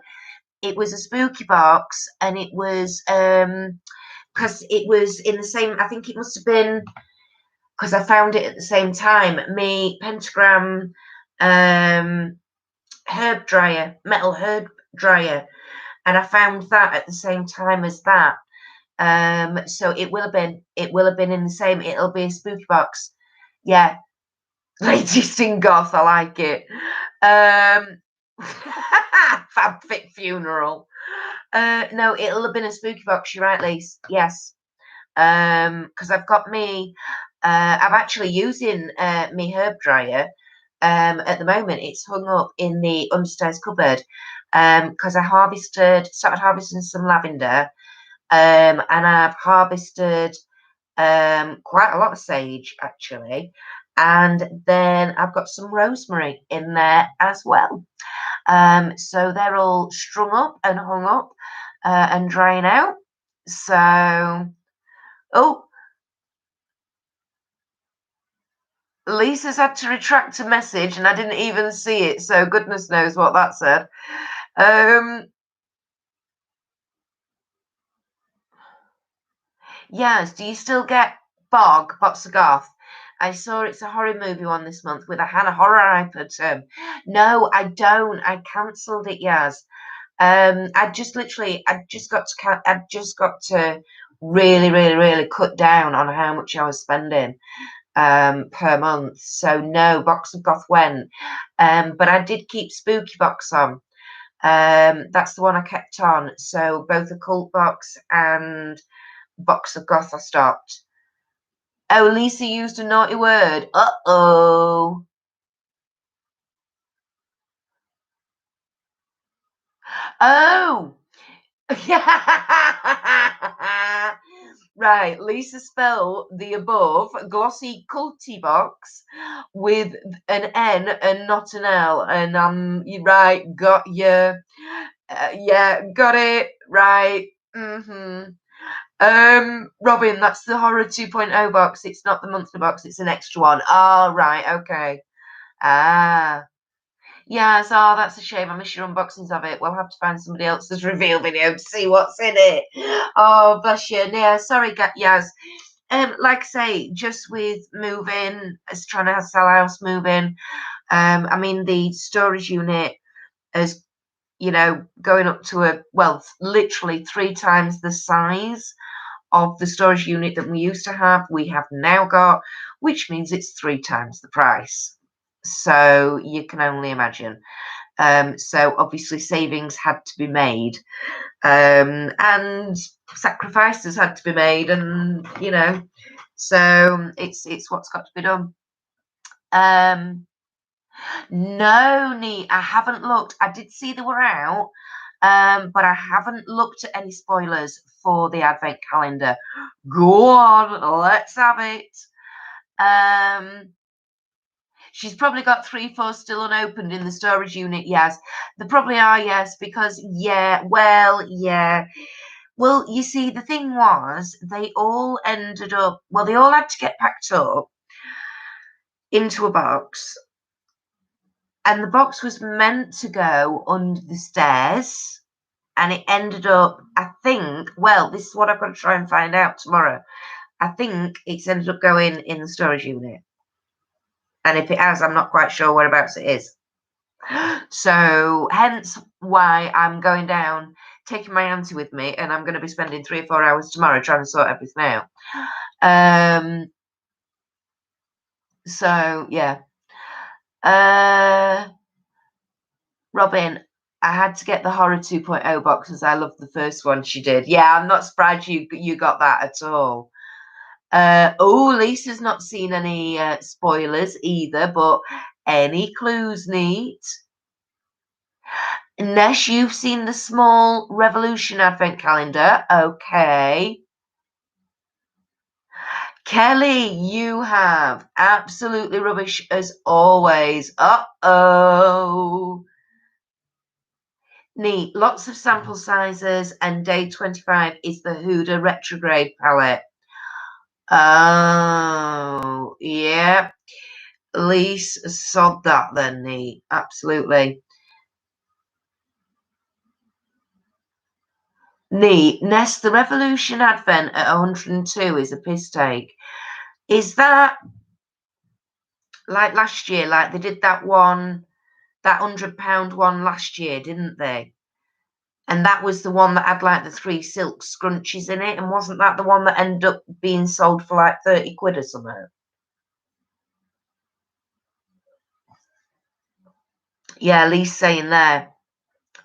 it was a spooky box, and it was because it was in the same. I think it must have been because I found it at the same time. Me pentagram herb dryer, metal herb dryer, and I found that at the same time as that. So it will have been in the same. It'll be a spooky box. Yeah, latest in goth. I like it. Fanfic funeral. No, it'll have been a spooky box. You're right, Lise. Yes. Because I've got me. I'm actually using my herb dryer. At the moment, it's hung up in the upstairs cupboard. Because I started harvesting some lavender. And I've harvested quite a lot of sage actually, and then I've got some rosemary in there as well. So they're all strung up and hung up and drying out. So, oh, Lisa's had to retract a message and I didn't even see it. So goodness knows what that said. Yes, do you still get Box of Goth? I saw it's a horror movie one this month with a Hannah horror iPad. No, I don't. I cancelled it, Yaz. I just got to really, really, really cut down on how much I was spending per month. So no, Box of Goth went. But I did keep Spooky Box on. That's the one I kept on. So both a cult box and Box of Goth I stopped. Oh, Lisa used a naughty word. Uh-oh. Oh, Right, Lisa spelled the above glossy culty box with an N and not an L. And you right, got you. Yeah, got it. Right. Robin, that's the Horror 2.0 box. It's not the monthly box, it's an extra one. Oh, right, okay. Ah. Yes, oh, that's a shame. I miss your unboxings of it. We'll have to find somebody else's reveal video to see what's in it. Oh, bless you. Yeah, sorry, Yaz. Like I say, just with moving, trying to sell a house moving. I mean, the storage unit is, going up to literally 3 times the size of the storage unit that we used to have. We have now got, which means it's 3 times the price. So you can only imagine. So obviously savings had to be made, and sacrifices had to be made, and so it's what's got to be done. No, Nee, I haven't looked. I did see they were out, but I haven't looked at any spoilers for the advent calendar. Go on, let's have it. She's probably got 3, 4 still unopened in the storage unit. Yes, there probably are. Yes, because yeah. Well, you see, the thing was, they all ended up. Well, they all had to get packed up into a box, and the box was meant to go under the stairs, and it ended up. I think. Well, this is what I've got to try and find out tomorrow. I think it's ended up going in the storage unit. And if it has, I'm not quite sure whereabouts it is. So hence why I'm going down, taking my auntie with me, and I'm going to be spending 3 or 4 hours tomorrow trying to sort everything out. So yeah. Robin, I had to get the Horror 2.0 box because I loved the first one she did. Yeah, I'm not surprised you got that at all. Lisa's not seen any spoilers either, but any clues, neat? Nesh, you've seen the Small Revolution Advent Calendar. Okay. Kelly, you have. Absolutely rubbish as always. Uh-oh. Neat. Lots of sample sizes, and day 25 is the Huda Retrograde palette. Oh, yeah. Lise sod that then, Neat. Absolutely. Neat. Nest, the Revolution Advent at 102 is a piss take. Is that like last year? Like they did that one, that £100 one last year, didn't they? And that was the one that had like the 3 silk scrunchies in it. And wasn't that the one that ended up being sold for like 30 quid or something? Yeah, Lee's saying there,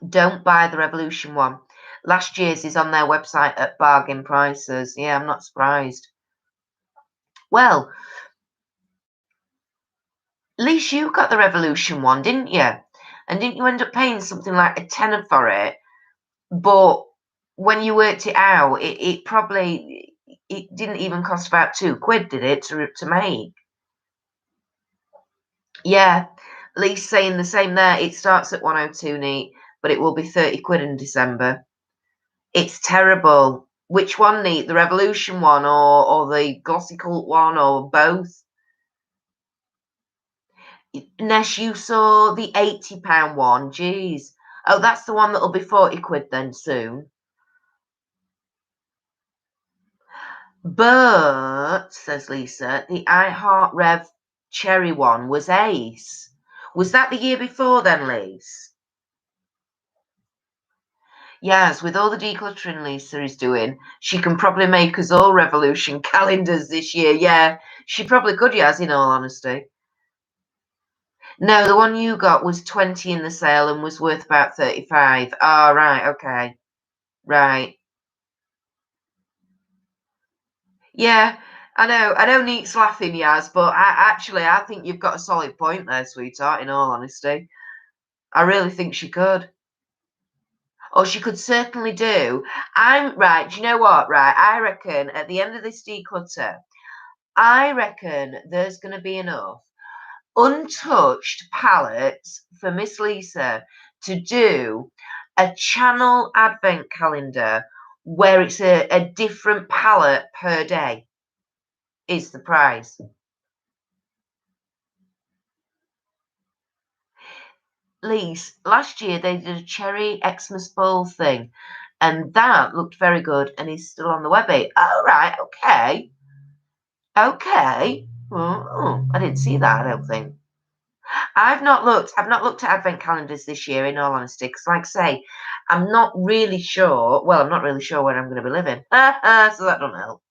don't buy the Revolution one. Last year's is on their website at bargain prices. Yeah, I'm not surprised. Well, at least you got the Revolution one, didn't you? And didn't you end up paying something like a tenner for it? But when you worked it out, it probably it didn't even cost about 2 quid, did it, to make? Yeah, Lee's saying the same there. It starts at 102 neat, but it will be 30 quid in December. It's terrible. Which one, neat? The Revolution one or the Glossy Cult one or both? Nesh, you saw the £80 one. Jeez. Oh, that's the one that'll be 40 quid then soon. But, says Lisa, the I Heart Rev Cherry one was ace. Was that the year before then, Lise? Yes, with all the decluttering Lisa is doing, she can probably make us all Revolution calendars this year. Yeah, she probably could, Yaz, in all honesty. No, the one you got was 20 in the sale and was worth about 35. Oh, right, okay. Right. Yeah, I know. I know Neat's laughing, Yaz, but I think you've got a solid point there, sweetheart, in all honesty. I really think she could. or she could certainly do. Do you know what? Right, I reckon at the end of this declutter, I reckon there's going to be enough untouched palettes for Miss Lisa to do a channel advent calendar where it's a different palette per day is the prize. Lise, last year they did a cherry Xmas bowl thing, and that looked very good and is still on the webby. Oh, right, okay. Okay. Oh, I didn't see that, I don't think. I've not looked at advent calendars this year, in all honesty, because like I say, I'm not really sure. Well, I'm not really sure where I'm going to be living. So that don't help.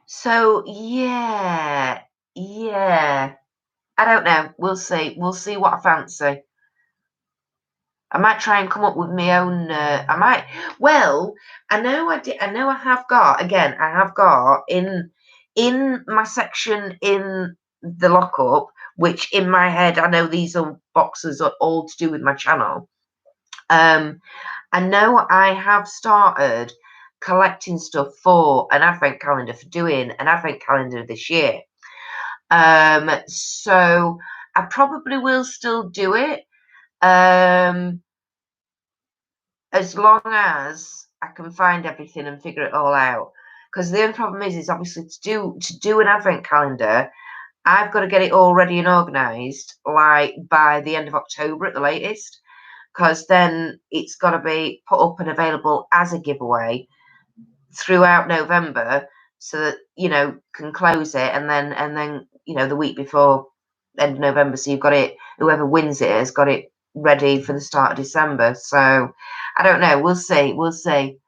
So yeah. I don't know. We'll see. We'll see what I fancy. I might try and come up with my own. I might. Well, I know I did. I know I have got. Again, I have got in my section in the lockup, which in my head I know these are boxes are all to do with my channel. I know I have started collecting stuff for an advent calendar, for doing an advent calendar this year. So I probably will still do it. As long as I can find everything and figure it all out. Because the only problem is obviously to do an advent calendar, I've got to get it all ready and organised like by the end of October at the latest. Because then it's got to be put up and available as a giveaway throughout November, so that can close it, and then the week before end of November, so you've got it. Whoever wins it has got it ready for the start of December. So I don't know. We'll see. We'll see.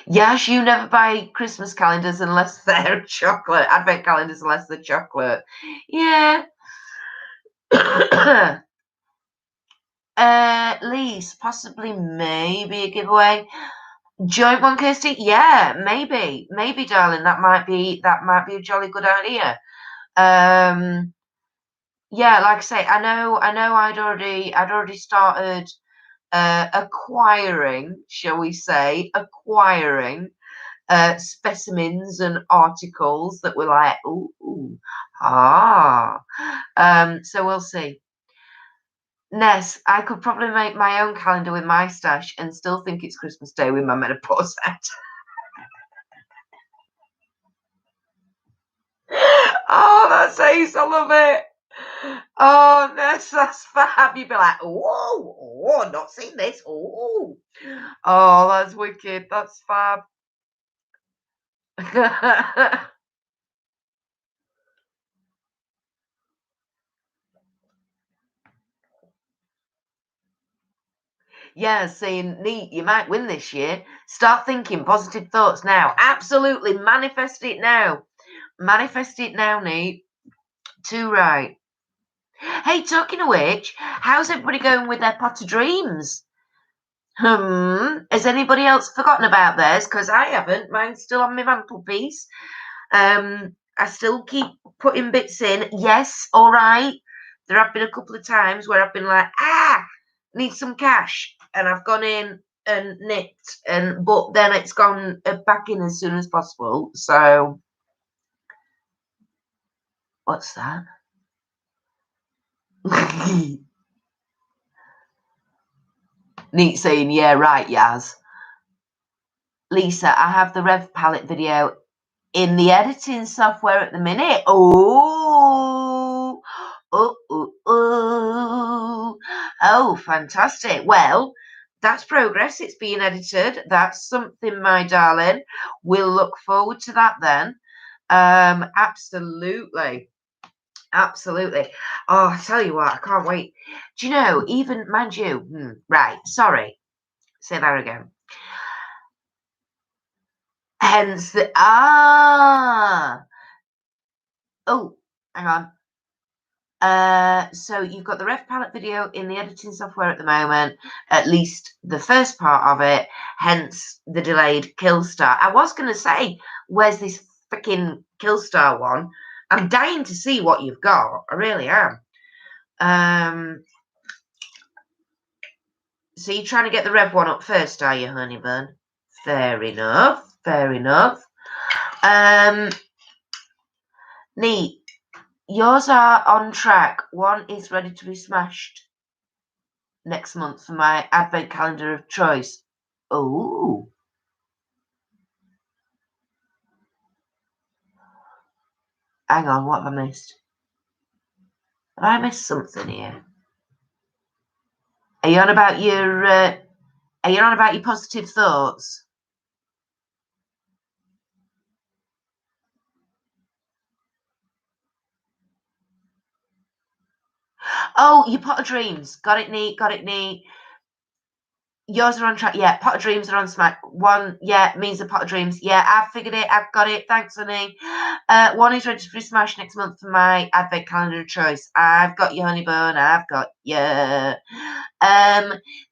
Yes, you never buy Christmas calendars unless they're chocolate. Advent calendars unless they're chocolate. Yeah. Least possibly maybe a giveaway. Joint one, Kirsty? Yeah, maybe, darling. That might be a jolly good idea. Yeah, like I say, I know. I'd already started acquiring, shall we say, specimens and articles that were like, ooh, so we'll see. Ness, I could probably make my own calendar with my stash and still think it's Christmas Day with my menopause hat. Oh, that's ace. I love it. Oh, Ness, that's fab. You'd be like, oh, not seen this. Oh, that's wicked. That's fab. Yeah, saying, neat, you might win this year. Start thinking positive thoughts now. Absolutely. Manifest it now. Manifest it now, neat. Too right. Hey, talking of which, how's everybody going with their pot of dreams? Has anybody else forgotten about theirs? Because I haven't. Mine's still on my mantelpiece. I still keep putting bits in. Yes, all right. There have been a couple of times where I've been like, need some cash, and I've gone in and nicked, but then it's gone back in as soon as possible. So, what's that? Neat saying, yeah, right, Yaz. Lisa, I have the Rev Palette video in the editing software at the minute. Oh, fantastic. Well, that's progress. It's being edited. That's something, my darling. We'll look forward to that then. Absolutely. Absolutely. Oh, I tell you what, I can't wait. Do you know, even, mind you, right, sorry. Say that again. Hence the, oh, hang on. So you've got the Rev Palette video in the editing software at the moment, at least the first part of it, hence the delayed Killstar. I was going to say, where's this freaking Killstar one? I'm dying to see what you've got. I really am. So you're trying to get the red one up first, are you, honey bun? Fair enough. Fair enough. Neat. Yours are on track. One is ready to be smashed next month for my advent calendar of choice. Oh. Hang on, what have I missed? Have I missed something here? Are you on about your positive thoughts? Oh, your pot of dreams. Got it neat, got it neat. Yours are on track. Yeah, pot of dreams are on smack. One, yeah, means the pot of dreams. Yeah, I've figured it. I've got it. Thanks, honey. One is ready to be smashed next month for my advent calendar of choice. I've got your honey bun. I've got you.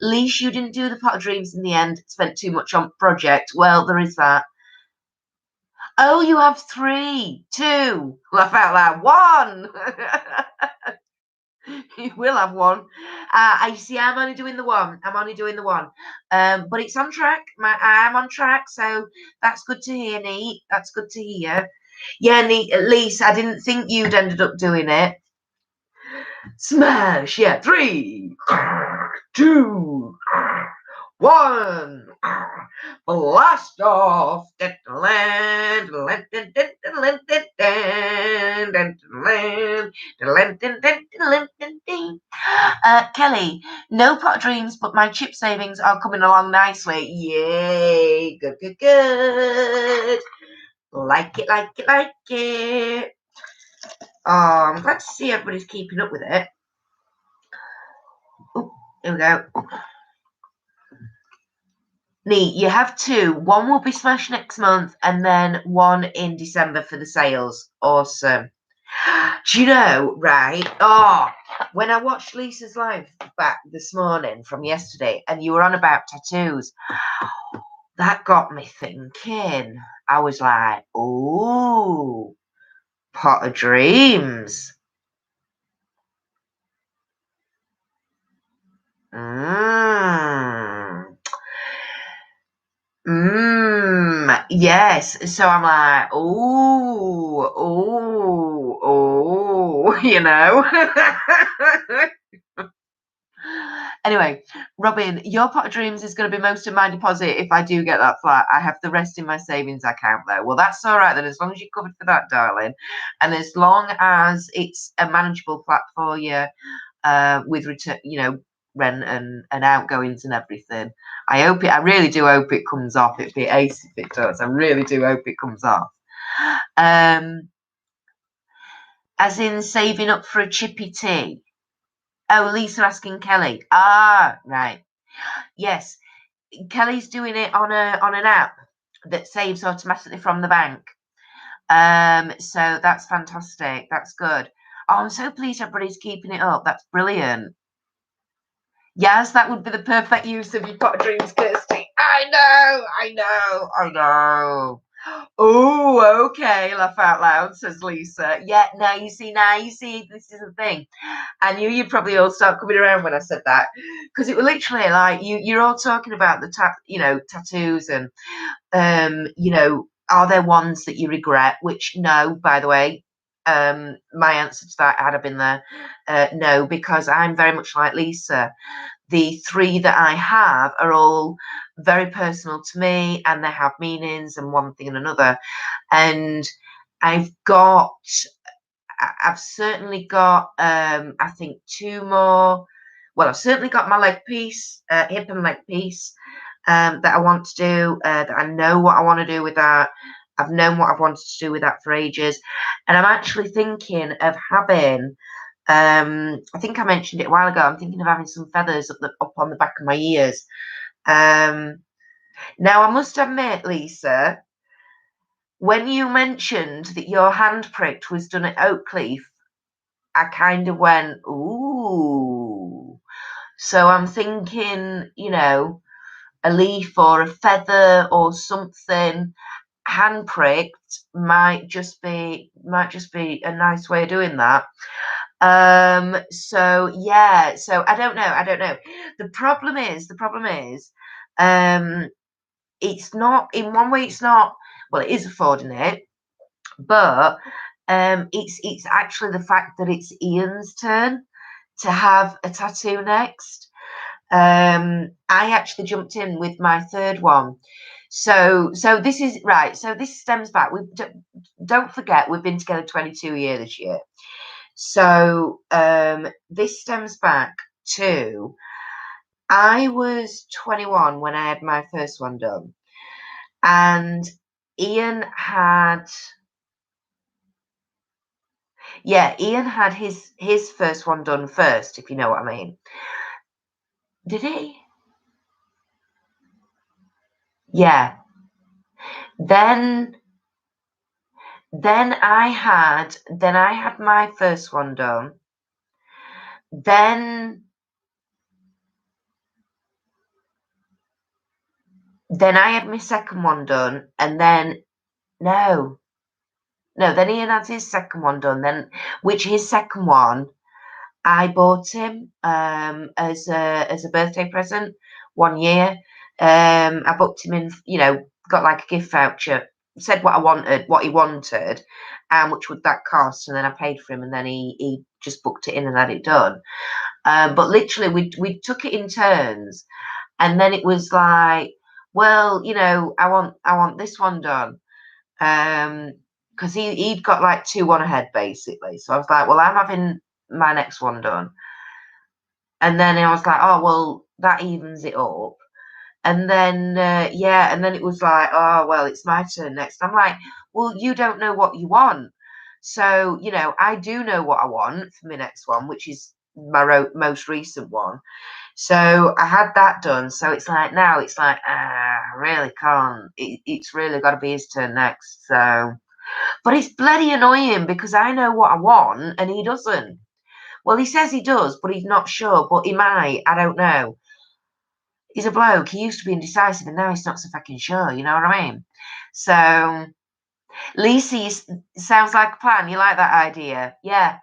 Leash, you didn't do the pot of dreams in the end. Spent too much on project. Well, there is that. Oh, you have 3, 2. Laugh out loud. 1. You will have 1. I see. I'm only doing the 1. I'm only doing the 1. But it's on track. I'm on track, so that's good to hear, Neat. That's good to hear. Yeah, Neat. At least I didn't think you'd ended up doing it. Smash! Yeah, 3, 2, 1. Blast off! Kelly, no pot of dreams, but my chip savings are coming along nicely. Yay! Good, good, good. Like it, like it, like it. Oh, I'm glad to see everybody's keeping up with it. Ooh, here we go. Neat. You have 2. One will be smashed next month, and then 1 in December for the sales. Awesome. Do you know, right? Oh, when I watched Lisa's live back this morning from yesterday, and you were on about tattoos, that got me thinking. I was like, ooh, pot of dreams. Yes. So I'm like, ooh, you know. Anyway, Robin, your pot of dreams is going to be most of my deposit if I do get that flat. I have the rest in my savings account though. Well, that's all right then, as long as you're covered for that, darling, and as long as it's a manageable flat for you, with return, rent and outgoings and everything. I really do hope it comes off. It'd be ace if it does. I really do hope it comes off. As in saving up for a chippy tea. Oh, Lisa asking Kelly. Ah, right. Yes, Kelly's doing it on an app that saves automatically from the bank. So that's fantastic. That's good. Oh, I'm so pleased everybody's keeping it up. That's brilliant. Yes, that would be the perfect use of your pot of dreams, Kirsty. I know. Oh, okay, laugh out loud, says Lisa. Yeah, now you see, this is the thing. I knew you'd probably all start coming around when I said that. Because it was literally like you're all talking about the tattoos and are there ones that you regret? Which no, by the way. My answer to that had been there. No, because I'm very much like Lisa. The 3 that I have are all very personal to me, and they have meanings and one thing and another. And I've certainly got, I think 2 more. Well, I've certainly got my leg piece, hip and leg piece, that I want to do, that I know what I want to do with that. I've known what I've wanted to do with that for ages. And I'm actually thinking of having, I think I mentioned it a while ago, I'm thinking of having some feathers up on the back of my ears. Now, I must admit, Lisa, when you mentioned that your hand pricked was done at Oakleaf, I kind of went, ooh. So I'm thinking, a leaf or a feather or something. handpricked might just be a nice way of doing that. So yeah, so I don't know. The problem is, it's not, in one way it's not, well, it is affording it, but it's actually the fact that it's Ian's turn to have a tattoo next. I actually jumped in with my third one. So this is right. So this stems back. We don't forget we've been together 22 years this year. So this stems back to, I was 21 when I had my first one done, and Ian had his first one done first, if you know what I mean. Did he? Yeah. Then I had my first one done. Then I had my second one done, and then then Ian had his second one done. Then, which his second one, I bought him as a birthday present 1 year. I booked him in, got like a gift voucher, said what he wanted, and which would that cost, and then I paid for him, and then he just booked it in and had it done. But literally, we took it in turns, and then it was like, well, I want this one done, because he'd got like 2-1 ahead basically. So I was like, well, I'm having my next one done. And then I was like, oh, well, that evens it up. And then, and then it was like, oh, well, it's my turn next. I'm like, well, you don't know what you want. So, I do know what I want for my next one, which is my most recent one. So I had that done. So it's like, now it's like, I really can't. It's really got to be his turn next. So, but it's bloody annoying because I know what I want and he doesn't. Well, he says he does, but he's not sure. But he might. I don't know. He's a bloke. He used to be indecisive, and now he's not so fucking sure. You know what I mean? So, Lacey, sounds like a plan. You like that idea? Yeah.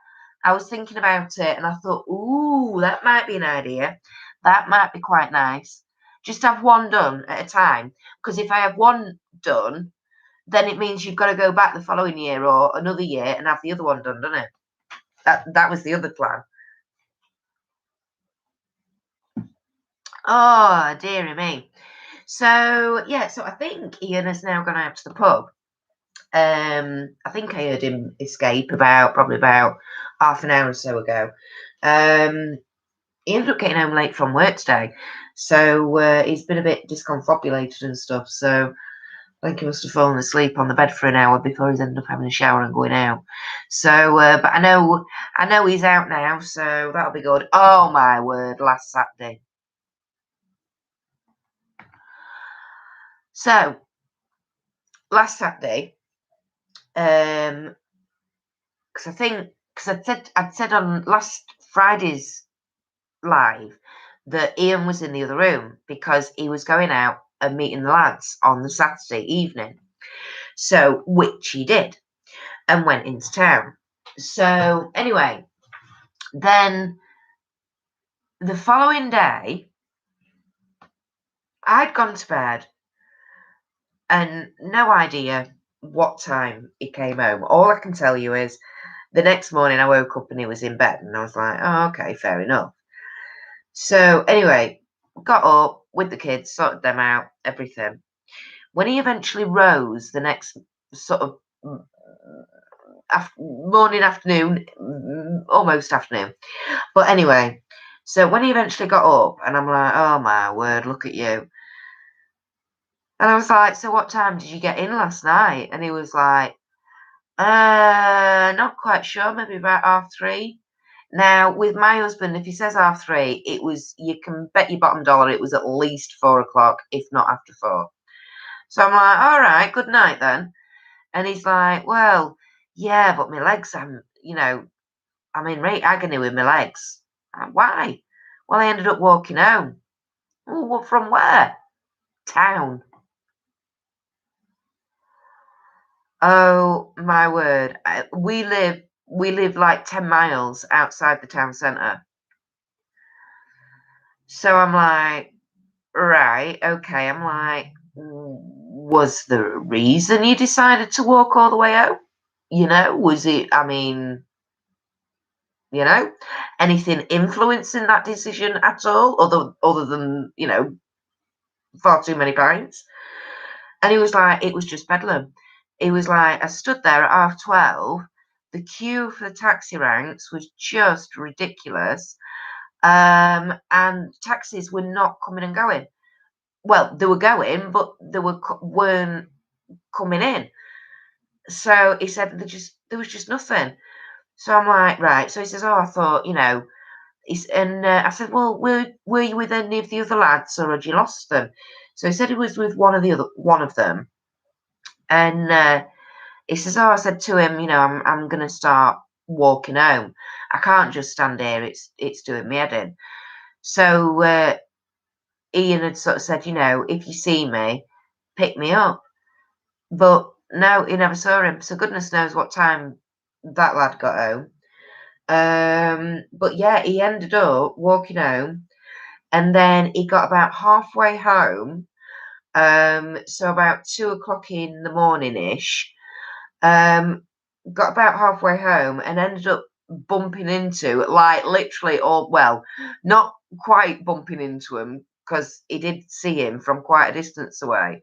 I was thinking about it, and I thought, ooh, that might be an idea. That might be quite nice. Just have one done at a time. Because if I have one done, then it means you've got to go back the following year or another year and have the other one done, doesn't it? That was the other plan. Oh, dearie me. So, yeah, so I think Ian has now gone out to the pub. I think I heard him escape probably about half an hour or so ago. He ended up getting home late from work today. So he's been a bit disconfobulated and stuff. So I think he must have fallen asleep on the bed for an hour before he's ended up having a shower and going out. So, but I know he's out now, so that'll be good. Oh my word, last Saturday. So, last Saturday, because I'd said on last Friday's live that Ian was in the other room because he was going out and meeting the lads on the Saturday evening. So, which he did and went into town. So, anyway, then the following day, I'd gone to bed and no idea what time he came home. All I can tell you is the next morning I woke up and he was in bed, and I was like, oh, okay, fair enough. So anyway, got up with the kids, sorted them out, everything. When he eventually rose the next sort of morning, afternoon, almost afternoon. But anyway, so when he eventually got up, and I'm like, oh my word, look at you. And I was like, so what time did you get in last night? And he was like, not quite sure, maybe about 3:30. Now, with my husband, if he says 3:30, you can bet your bottom dollar it was at least 4:00, if not after 4. So I'm like, all right, good night then. And he's like, well, yeah, but my legs, I'm in right agony with my legs. Why? Well, I ended up walking home. Oh, well, from where? Town. Oh my word. We live like 10 miles outside the town centre. So I'm like, right, okay. I'm like, was there a reason you decided to walk all the way home? Was it, I mean, you know, anything influencing that decision at all, other than, far too many pints? And he was like, it was just bedlam. He was like, I stood there at 12:30. The queue for the taxi ranks was just ridiculous. And taxis were not coming and going. Well, they were going, but weren't coming in. So he said there was just nothing. So I'm like, right. So he says, oh, I thought, I said, well, were you with any of the other lads, or had you lost them? So he said he was with one of them, and he says, oh, I said to him, I'm going to start walking home. I can't just stand here. It's doing me head in. So Ian had sort of said, if you see me, pick me up. But no, he never saw him. So goodness knows what time that lad got home. But yeah, he ended up walking home, and then he got about halfway home. So about 2 o'clock in the morning ish. Got about halfway home and ended up bumping into, like, literally, or well, not quite bumping into him, because he did see him from quite a distance away.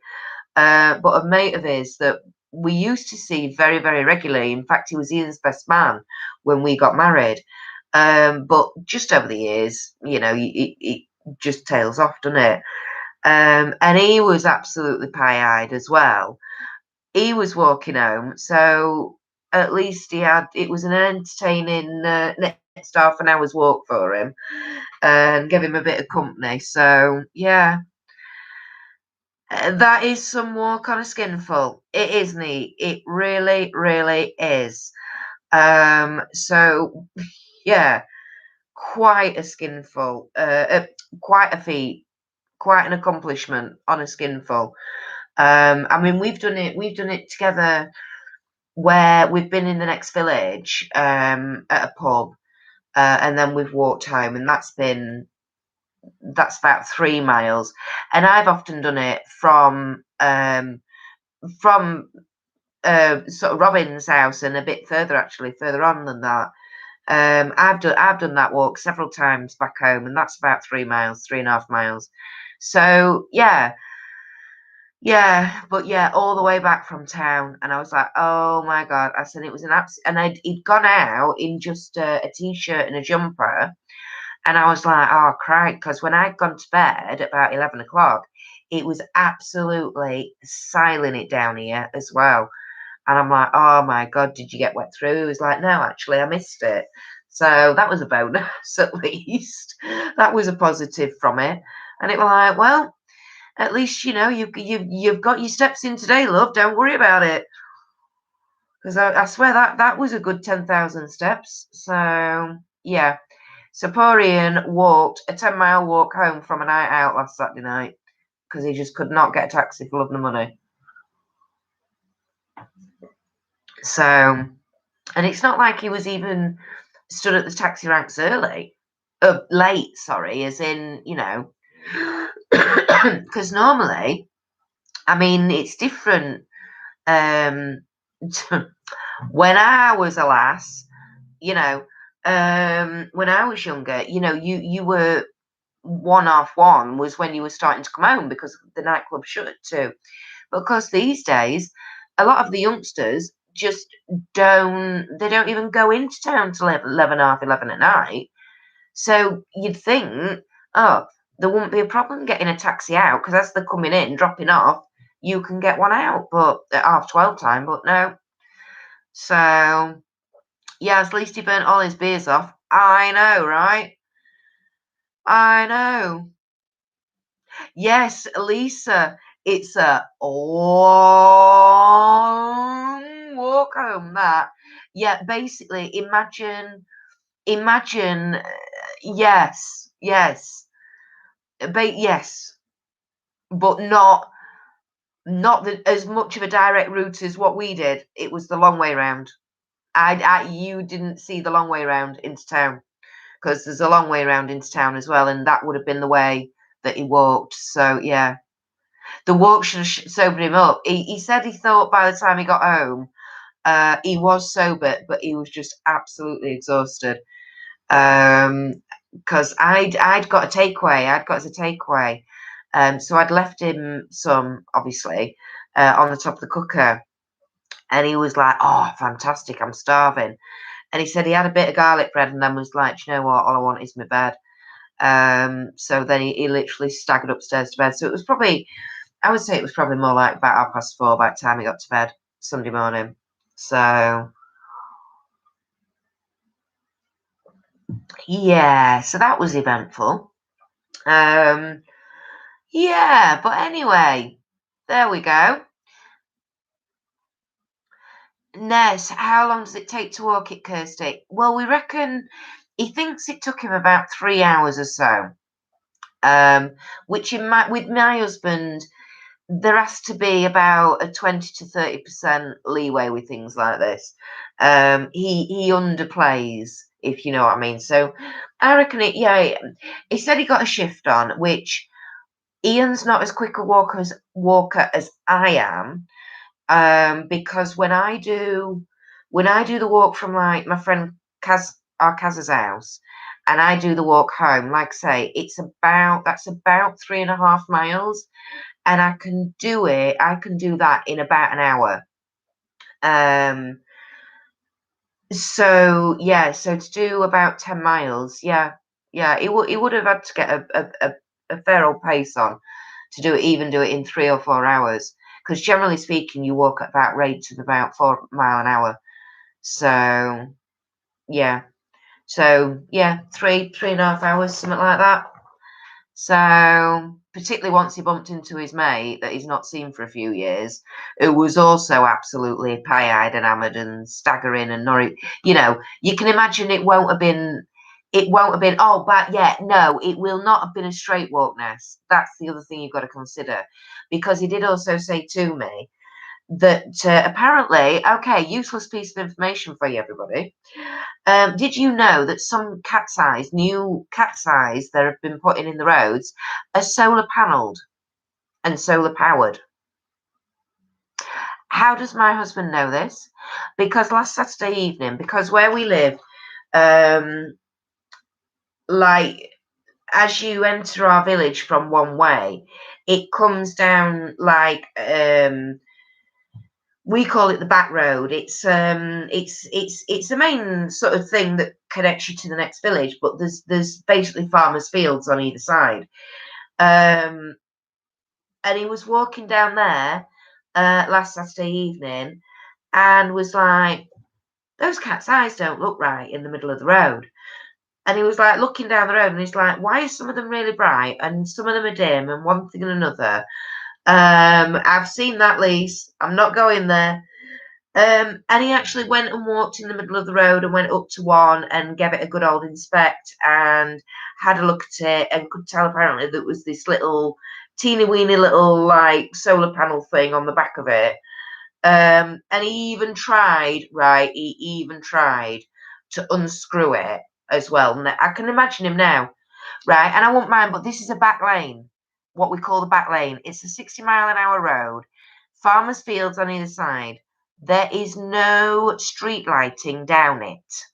But a mate of his that we used to see very, very regularly. In fact, he was Ian's best man when we got married. But just over the years, it just tails off, doesn't it? And he was absolutely pie-eyed as well. He was walking home, so at least it was an entertaining next half an hour's walk for him, and gave him a bit of company. So yeah, that is some walk on a skinful. It is neat. It really, really is. So yeah, quite a skinful, quite a feat, quite an accomplishment on a skinful. I mean, we've done it together, where we've been in the next village, at a pub, and then we've walked home, and that's about 3 miles. And I've often done it from sort of Robin's house, and a bit further, actually, further on than that. I've done that walk several times back home, and that's about 3 miles, 3.5 miles. So yeah, but yeah, all the way back from town, and I was like, "Oh my god!" I said it was and he'd gone out in just a t-shirt and a jumper, and I was like, "Oh, crap!" Because when I'd gone to bed about 11 o'clock, it was absolutely siling it down here as well, and I'm like, "Oh my god, did you get wet through?" He was like, "No, actually, I missed it." So that was a bonus, at least. That was a positive from it, and it was like, well, at least you've got your steps in today, love. Don't worry about it, because I swear that was a good 10,000 steps. So yeah, so poor Ian walked a 10-mile walk home from a night out last Saturday night because he just could not get a taxi for love nor money. So, and it's not like he was even stood at the taxi ranks late, sorry, as in, because normally, I mean, it's different. Um, when I was a lass, when I was younger, you were 1:30 was when you were starting to come home because the nightclub shut at 2. But of course, these days, a lot of the youngsters just they don't even go into town till 11, half 11 at night. So you'd think, oh, there wouldn't be a problem getting a taxi out, because as they're coming in, dropping off, you can get one out, but at 12:30 time, but no. So yeah, at least he burnt all his beers off. I know, right? I know. Yes, Lisa, it's a long walk home, that. Yeah, basically, imagine, yes, yes, but not. not as much of a direct route as what we did. It was the long way round. You didn't see the long way round into town, because there's a long way round into town as well, and that would have been the way that he walked. So yeah, the walk should have sobered him up. He said he thought by the time he got home, he was sober, but he was just absolutely exhausted. Because I'd got a takeaway. I'd got as a takeaway. So I'd left him some, obviously, on the top of the cooker. And he was like, "Oh, fantastic, I'm starving." And he said he had a bit of garlic bread and then was like, "Do you know what? All I want is my bed." So then he literally staggered upstairs to bed. So it was probably, I would say it was probably more like about 4:30 by the time he got to bed Sunday morning. So yeah, so that was eventful. Yeah, but anyway, there we go. Ness, how long does it take to walk it, Kirsty? Well, we reckon he thinks it took him about 3 hours or so. Which with my husband, there has to be about a 20 to 30% leeway with things like this. He underplays, if you know what I mean. So I reckon it. Yeah, he said he got a shift on, which Ian's not as quick a walker as I am. Because when I do the walk from like my friend Kaz's house, and I do the walk home, like I say, that's about 3.5 miles, and I can do that in about an hour. So yeah, so to do about 10 miles, yeah, he would have had to get a fair old pace on to do it in 3 or 4 hours, because generally speaking, you walk at about rates of about 4 mile an hour. So yeah, 3.5 hours, something like that. So particularly once he bumped into his mate that he's not seen for a few years, who was also absolutely pie-eyed and hammered and staggering and you can imagine it won't have been. Oh, but yeah, no, it will not have been a straight walk, Ness. That's the other thing you've got to consider, because he did also say to me that apparently, okay, useless piece of information for you, everybody. Did you know that some new cat's eyes that have been put in the roads, are solar panelled and solar powered? How does my husband know this? Because last Saturday evening, because where we live, um, like as you enter our village from one way, it comes down like we call it the back road. It's the main sort of thing that connects you to the next village, but there's basically farmers' fields on either side. And he was walking down there last Saturday evening and was like, "Those cat's eyes don't look right in the middle of the road." And he was like looking down the road and he's like, "Why are some of them really bright and some of them are dim and one thing and another?" I've seen that, Lise. I'm not going there. And he actually went and walked in the middle of the road and went up to one and gave it a good old inspect and had a look at it, and could tell apparently that was this little teeny weeny little like solar panel thing on the back of it. And he even tried, to unscrew it as well. And I can imagine him now, right? And I won't mind, but this is a back lane, what we call the back lane. It's a 60-mile-an-hour road, farmers' fields on either side. There is no street lighting down it.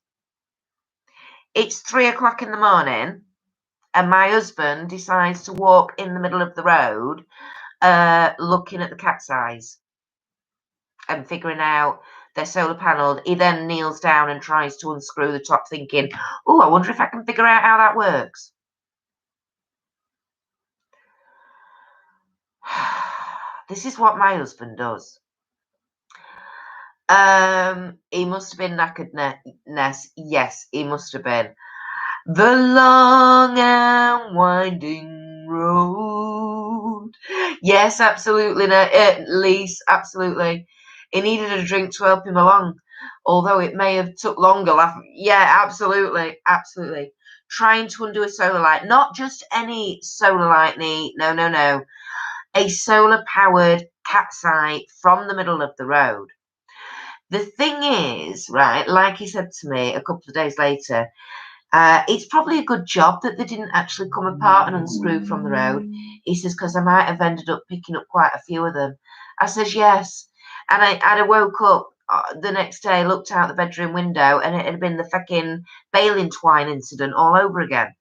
It's 3 o'clock in the morning, and my husband decides to walk in the middle of the road, looking at the cat's eyes and figuring out they're solar panelled. He then kneels down and tries to unscrew the top, thinking, "Oh, I wonder if I can figure out how that works." This is what my husband does. He must have been knackered, Ness. Yes, he must have been. The long and winding road. Yes, absolutely, Lise, absolutely. He needed a drink to help him along, although it may have took longer. Yeah, absolutely, absolutely. Trying to undo a solar light, not just any solar light, no. A solar-powered cat's eye from the middle of the road. The thing is, right, like he said to me a couple of days later, it's probably a good job that they didn't actually come apart and unscrew from the road. He says, because I might have ended up picking up quite a few of them. I says, yes. And I woke up the next day, looked out the bedroom window, and it had been the fucking baling twine incident all over again.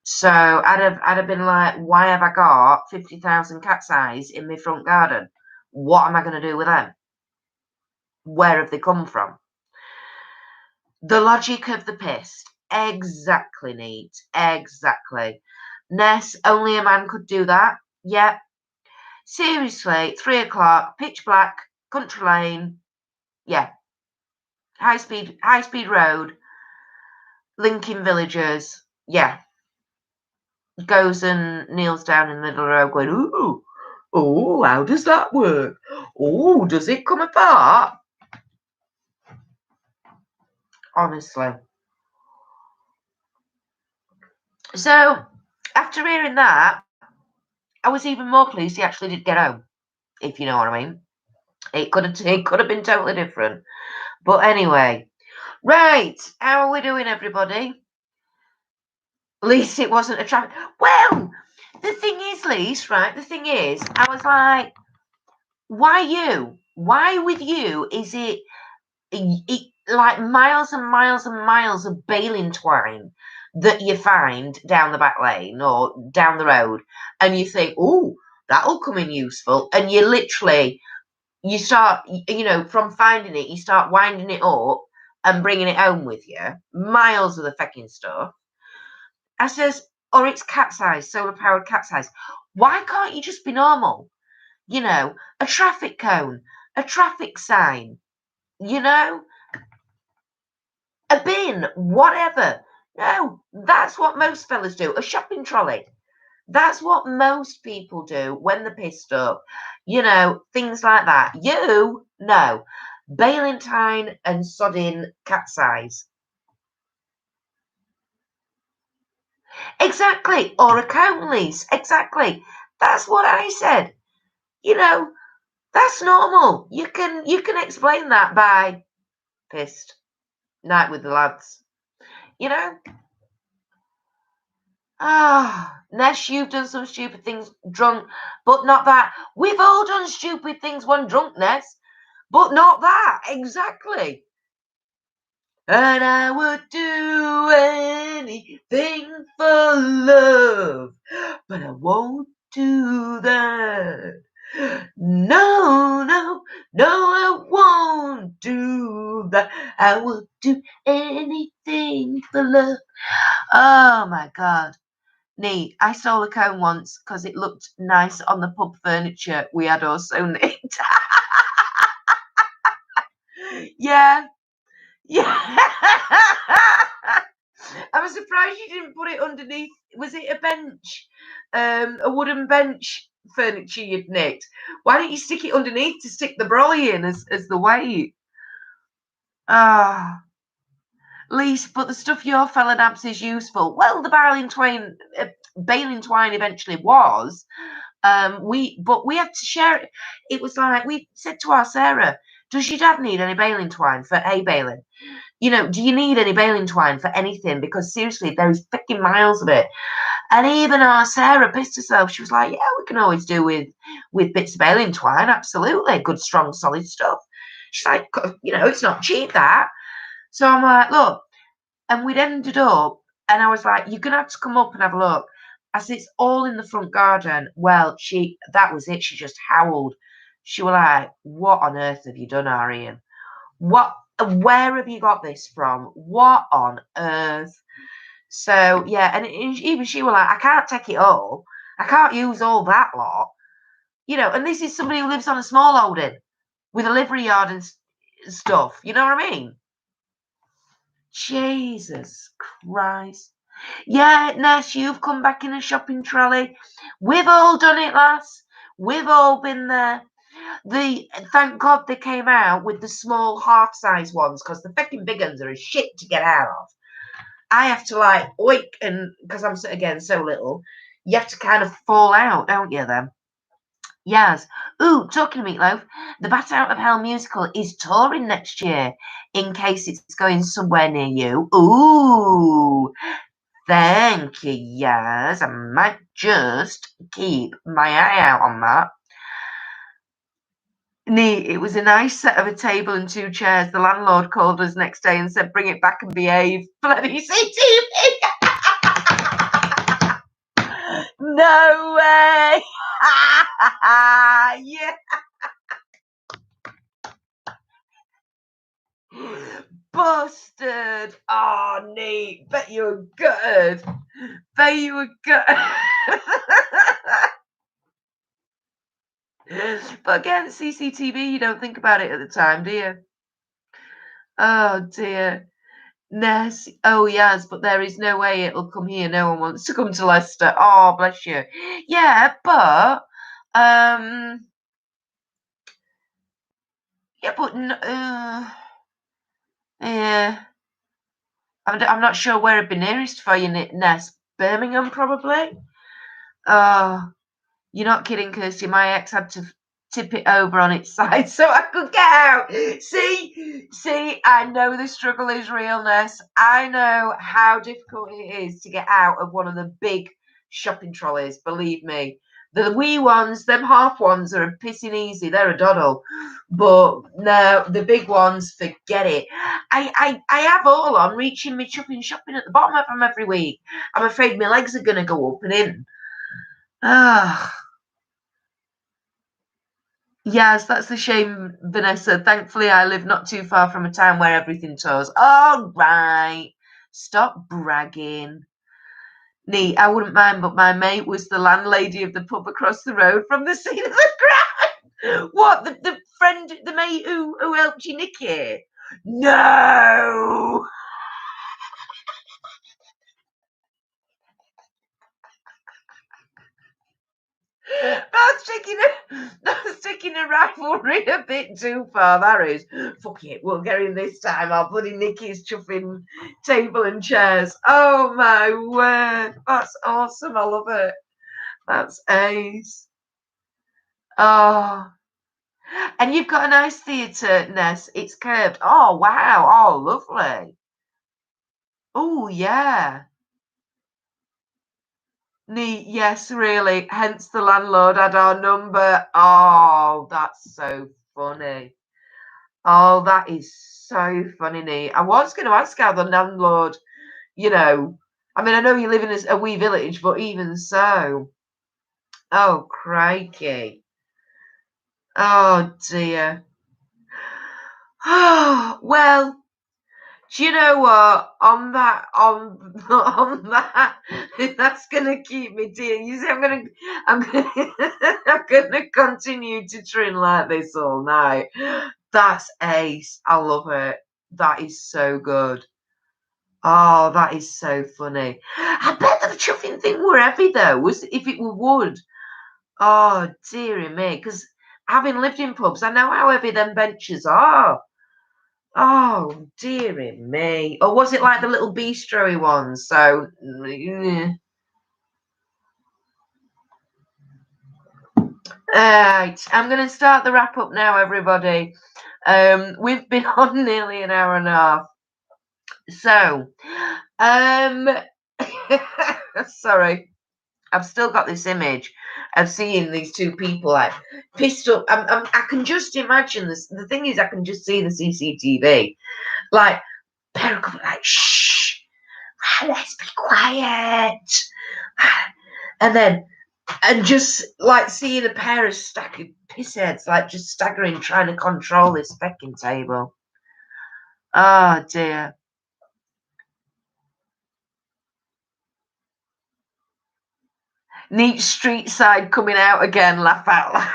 So I'd have been like, why have I got 50,000 cat's eyes in my front garden? What am I going to do with them? Where have they come from? The logic of the pissed. Exactly, Neat. Exactly. Ness, only a man could do that. Yep. Seriously, 3 o'clock, pitch black, country lane. Yeah. High speed road. Linking villagers. Yeah. Goes and kneels down in the middle of the road going, ooh, oh, how does that work? Oh, does it come apart? Honestly. So, after hearing that, I was even more pleased he actually did get home, if you know what I mean. It could have been totally different. But anyway. Right. How are we doing, everybody? At least it wasn't a traffic. Well, the thing is, Lise, right? The thing is, I was like, why you? Why with you is it like miles and miles and miles of baling twine that you find down the back lane or down the road, and you think, oh, that'll come in useful, and you literally, you start, from finding it, you start winding it up and bringing it home with you, miles of the fucking stuff. I says, or it's cat's eyes, solar powered cat's eyes. Why can't you just be normal? A traffic cone, a traffic sign, a bin, whatever. No, that's what most fellas do. A shopping trolley. That's what most people do when they're pissed up. Things like that. No. Ballantyne and sodding cat's eyes. Exactly. Or a cone lease. Exactly. That's what I said. That's normal. You can explain that by pissed. Night with the lads. Ness, you've done some stupid things drunk, but not that. We've all done stupid things when drunk, Ness, but not that. Exactly. And I would do anything for love, but I won't do that. No, no, no, I won't do that. I would do anything for love. Oh my God. Neat. I stole a cone once because it looked nice on the pub furniture we had also nicked. Yeah. Yeah. I was surprised you didn't put it underneath. Was it a bench? A wooden bench furniture you'd nicked? Why don't you stick it underneath to stick the brolly in as the weight? Least, but the stuff your fella nabs is useful. Well, the baling twine eventually was. We had to share it. It was like we said to our Sarah, does your dad need any baling twine for hay baling? Do you need any baling twine for anything? Because seriously, there's fucking miles of it. And even our Sarah pissed herself. She was like, yeah, we can always do with bits of baling twine. Absolutely. Good, strong, solid stuff. She's like, it's not cheap, that. So I'm like, look, and we'd ended up, and I was like, you're going to have to come up and have a look. I said, it's all in the front garden. Well, that was it. She just howled. She was like, what on earth have you done, Arian? Where have you got this from? What on earth? So, yeah, and even she was like, I can't take it all. I can't use all that lot. And this is somebody who lives on a small holding with a livery yard and stuff. You know what I mean? Jesus Christ. Yeah, Ness, you've come back in a shopping trolley. We've all done it, lass. We've all been there. Thank God they came out with the small half-size ones, because the fucking big ones are a shit to get out of. I have to oink, and because I'm again so little, you have to kind of fall out, don't you? Then Yes. Ooh, talking of Meatloaf, the Bat Out of Hell musical is touring next year, in case it's going somewhere near you. Ooh, thank you. Yes, I might just keep my eye out on that. Neat. It was a nice set of a table and 2 chairs. The landlord called us next day and said, "Bring it back and behave." Bloody CTV. No way. Yeah. Busted. Oh, neat. Bet you were good. Bet you were good. But again, CCTV, you don't think about it at the time, do you? Oh, dear. Ness. Oh, yes, but there is no way it'll come here. No one wants to come to Leicester. Oh, bless you. Yeah, but, um, yeah, but, yeah. I'm not sure where it'd be nearest for you, Ness. Birmingham, probably? Oh, you're not kidding, Kirsty. My ex had to tip it over on its side so I could get out. See, I know the struggle is realness. I know how difficult it is to get out of one of the big shopping trolleys. Believe me, the wee ones, them half ones, are a pissing easy. They're a doddle, but no, the big ones, forget it. I have all on reaching me shopping at the bottom of them every week. I'm afraid my legs are going to go up and in. Ah. Yes, that's a shame, Vanessa. Thankfully, I live not too far from a town where everything tours. All right. Stop bragging. Neat, I wouldn't mind, but my mate was the landlady of the pub across the road from the scene of the crime. What, the friend, the mate who helped you nick it? No! That's taking a rivalry a bit too far. That is. Fuck it, we'll get in this time. I'll bloody Nikki's chuffing table and chairs. Oh my word. That's awesome. I love it. That's ace. Oh. And you've got a nice theatre, Ness. It's curved. Oh wow. Oh, lovely. Oh yeah. Neat. Yes, really. Hence the landlord had our number. Oh, that's so funny. Oh, that is so funny, Nate. I was going to ask how the landlord, you know, I mean, I know you live in a wee village, but even so. Oh, crikey. Oh, dear. Oh, well, do you know what? On that, that's gonna keep me dear. You see, I'm gonna, I'm gonna continue to train like this all night. That's ace. I love it. That is so good. Oh, that is so funny. I bet the chuffing thing were heavy though, was if it were wood. Oh, dearie me. Because having lived in pubs, I know how heavy them benches are. Oh, dearie me. Or was it like the little bistro ones? So, right, I'm going to start the wrap up now, everybody. We've been on nearly an hour and a half. So, um, sorry. I've still got this image of seeing these two people like pissed up. I can just imagine this. The thing is, I can just see the CCTV. Like, pair of couple, like, shh, let's be quiet. And then, and just like seeing a pair of staggered pissheads, like just staggering, trying to control this fucking table. Oh, dear. Neat street side coming out again, laugh out loud.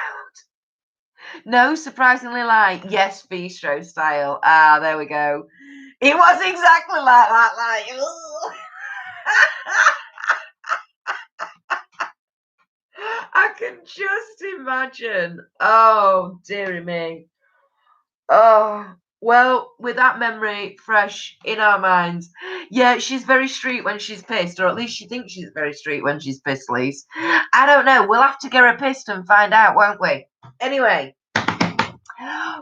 No, surprisingly like, yes, bistro style. Ah, there we go. It was exactly like that, like, I can just imagine. Oh, dearie me. Oh. Well, with that memory fresh in our minds, yeah, she's very street when she's pissed, or at least she thinks she's very street when she's pissed, Lise. I don't know. We'll have to get her pissed and find out, won't we? Anyway,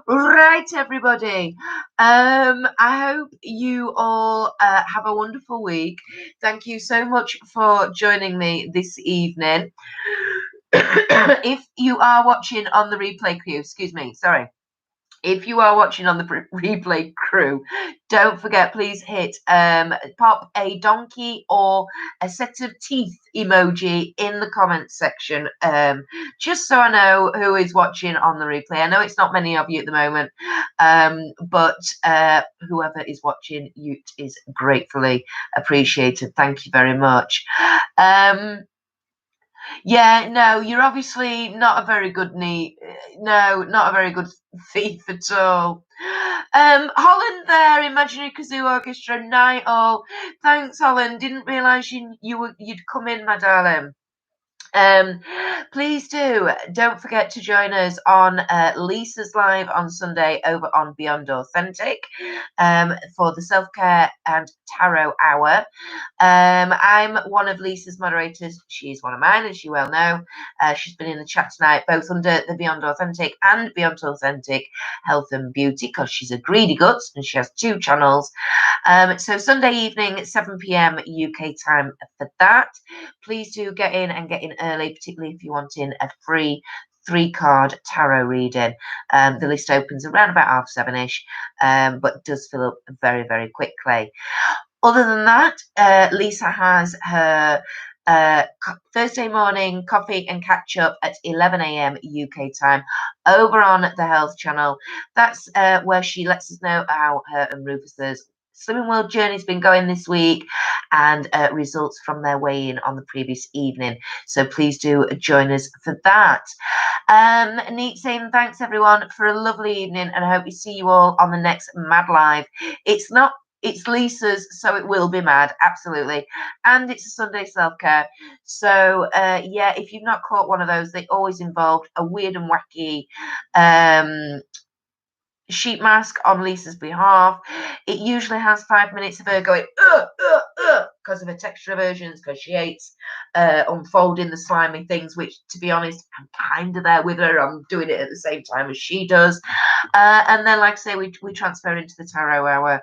right, everybody. I hope you all have a wonderful week. Thank you so much for joining me this evening. If you are watching on the replay queue, excuse me, sorry. If you are watching on the replay crew, don't forget, please hit pop a donkey or a set of teeth emoji in the comments section, just so I know who is watching on the replay. I know it's not many of you at the moment, but whoever is watching, you is gratefully appreciated. Thank you very much. Yeah, no, you're obviously not a very good not a very good thief at all. Holland there, Imaginary Kazoo Orchestra, night all. Thanks, Holland. Didn't realise you'd come in, my darling. Please don't forget to join us on Lisa's live on Sunday over on Beyond Authentic for the self-care and tarot hour. I'm one of Lisa's moderators. She's one of mine, as you well know. She's been in the chat tonight, both under the Beyond Authentic and Beyond Authentic Health and Beauty, because she's a greedy guts and she has 2 channels. So Sunday evening, 7 p.m. UK time for that. Please do get in early, particularly if you're wanting a free 3-card tarot reading. The list opens around about 7:30ish, but does fill up very, very quickly. Other than that, Lisa has her Thursday morning coffee and catch up at 11 a.m. UK time over on the Health Channel. That's where she lets us know how her and Rufus's Slimming World journey's been going this week, and results from their weigh-in on the previous evening. So please do join us for that. Neat saying thanks everyone for a lovely evening, and I hope we see you all on the next Mad Live. It's Lisa's, so it will be mad, absolutely. And it's a Sunday self-care. So, yeah, if you've not caught one of those, they always involve a weird and wacky sheet mask on Lisa's behalf. It usually has 5 minutes of her going, because of her texture aversions, because she hates unfolding the slimy things, which, to be honest, I'm kind of there with her. I'm doing it at the same time as she does. And then, like I say, we transfer into the tarot hour.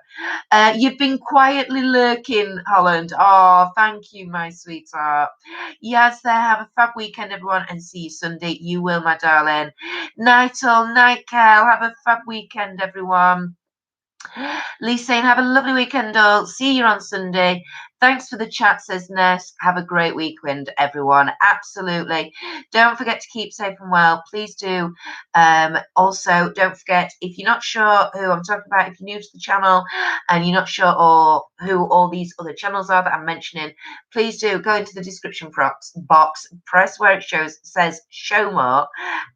You've been quietly lurking, Holland. Oh, thank you, my sweetheart. Yes, there. Have a fab weekend, everyone, and see you Sunday. You will, my darling. Night all, night, Cal. Have a fab weekend, everyone. Lisa saying, have a lovely weekend, all. See you on Sunday. Thanks for the chat, says Ness. Have a great weekend, everyone. Absolutely. Don't forget to keep safe and well. Please do. Also, don't forget, if you're not sure who I'm talking about, if you're new to the channel and you're not sure who all these other channels are that I'm mentioning, please do go into the description box, press where it says show more,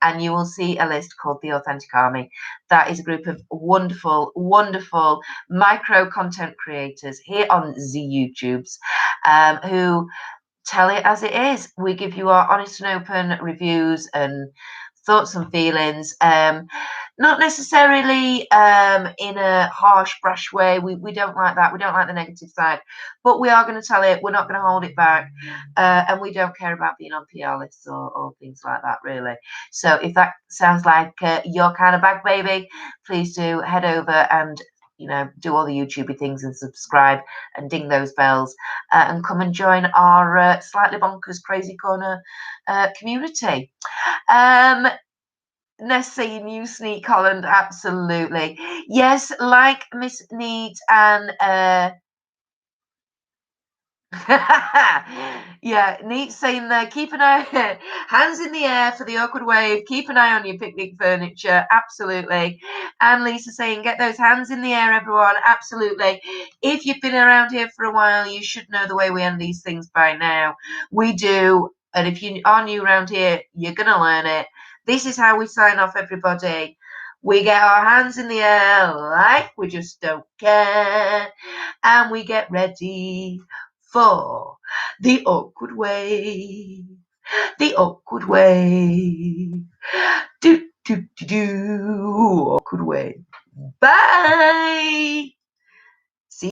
and you will see a list called the Authentic Army. That is a group of wonderful, wonderful micro content creators here on the YouTubes who tell it as it is. We give you our honest and open reviews and thoughts and feelings, not necessarily in a harsh, brash way. We don't like that. We don't like the negative side, but we are going to tell it. We're not going to hold it back, and we don't care about being on PR lists or things like that, really. So if that sounds like your kind of bag, baby, please do head over and do all the YouTubey things and subscribe and ding those bells and come and join our slightly bonkers crazy corner community. Ness saying you sneak, Holland, absolutely. Yes, like Miss Neat and yeah, Neat saying there, keep an eye, hands in the air for the awkward wave, keep an eye on your picnic furniture, absolutely. And Lisa saying, get those hands in the air, everyone, absolutely. If you've been around here for a while, you should know the way we end these things by now. We do, and if you are new around here, you're going to learn it. This is how we sign off, everybody. We get our hands in the air like we just don't care, and we get ready for the awkward wave, the awkward wave, do, awkward wave. Bye.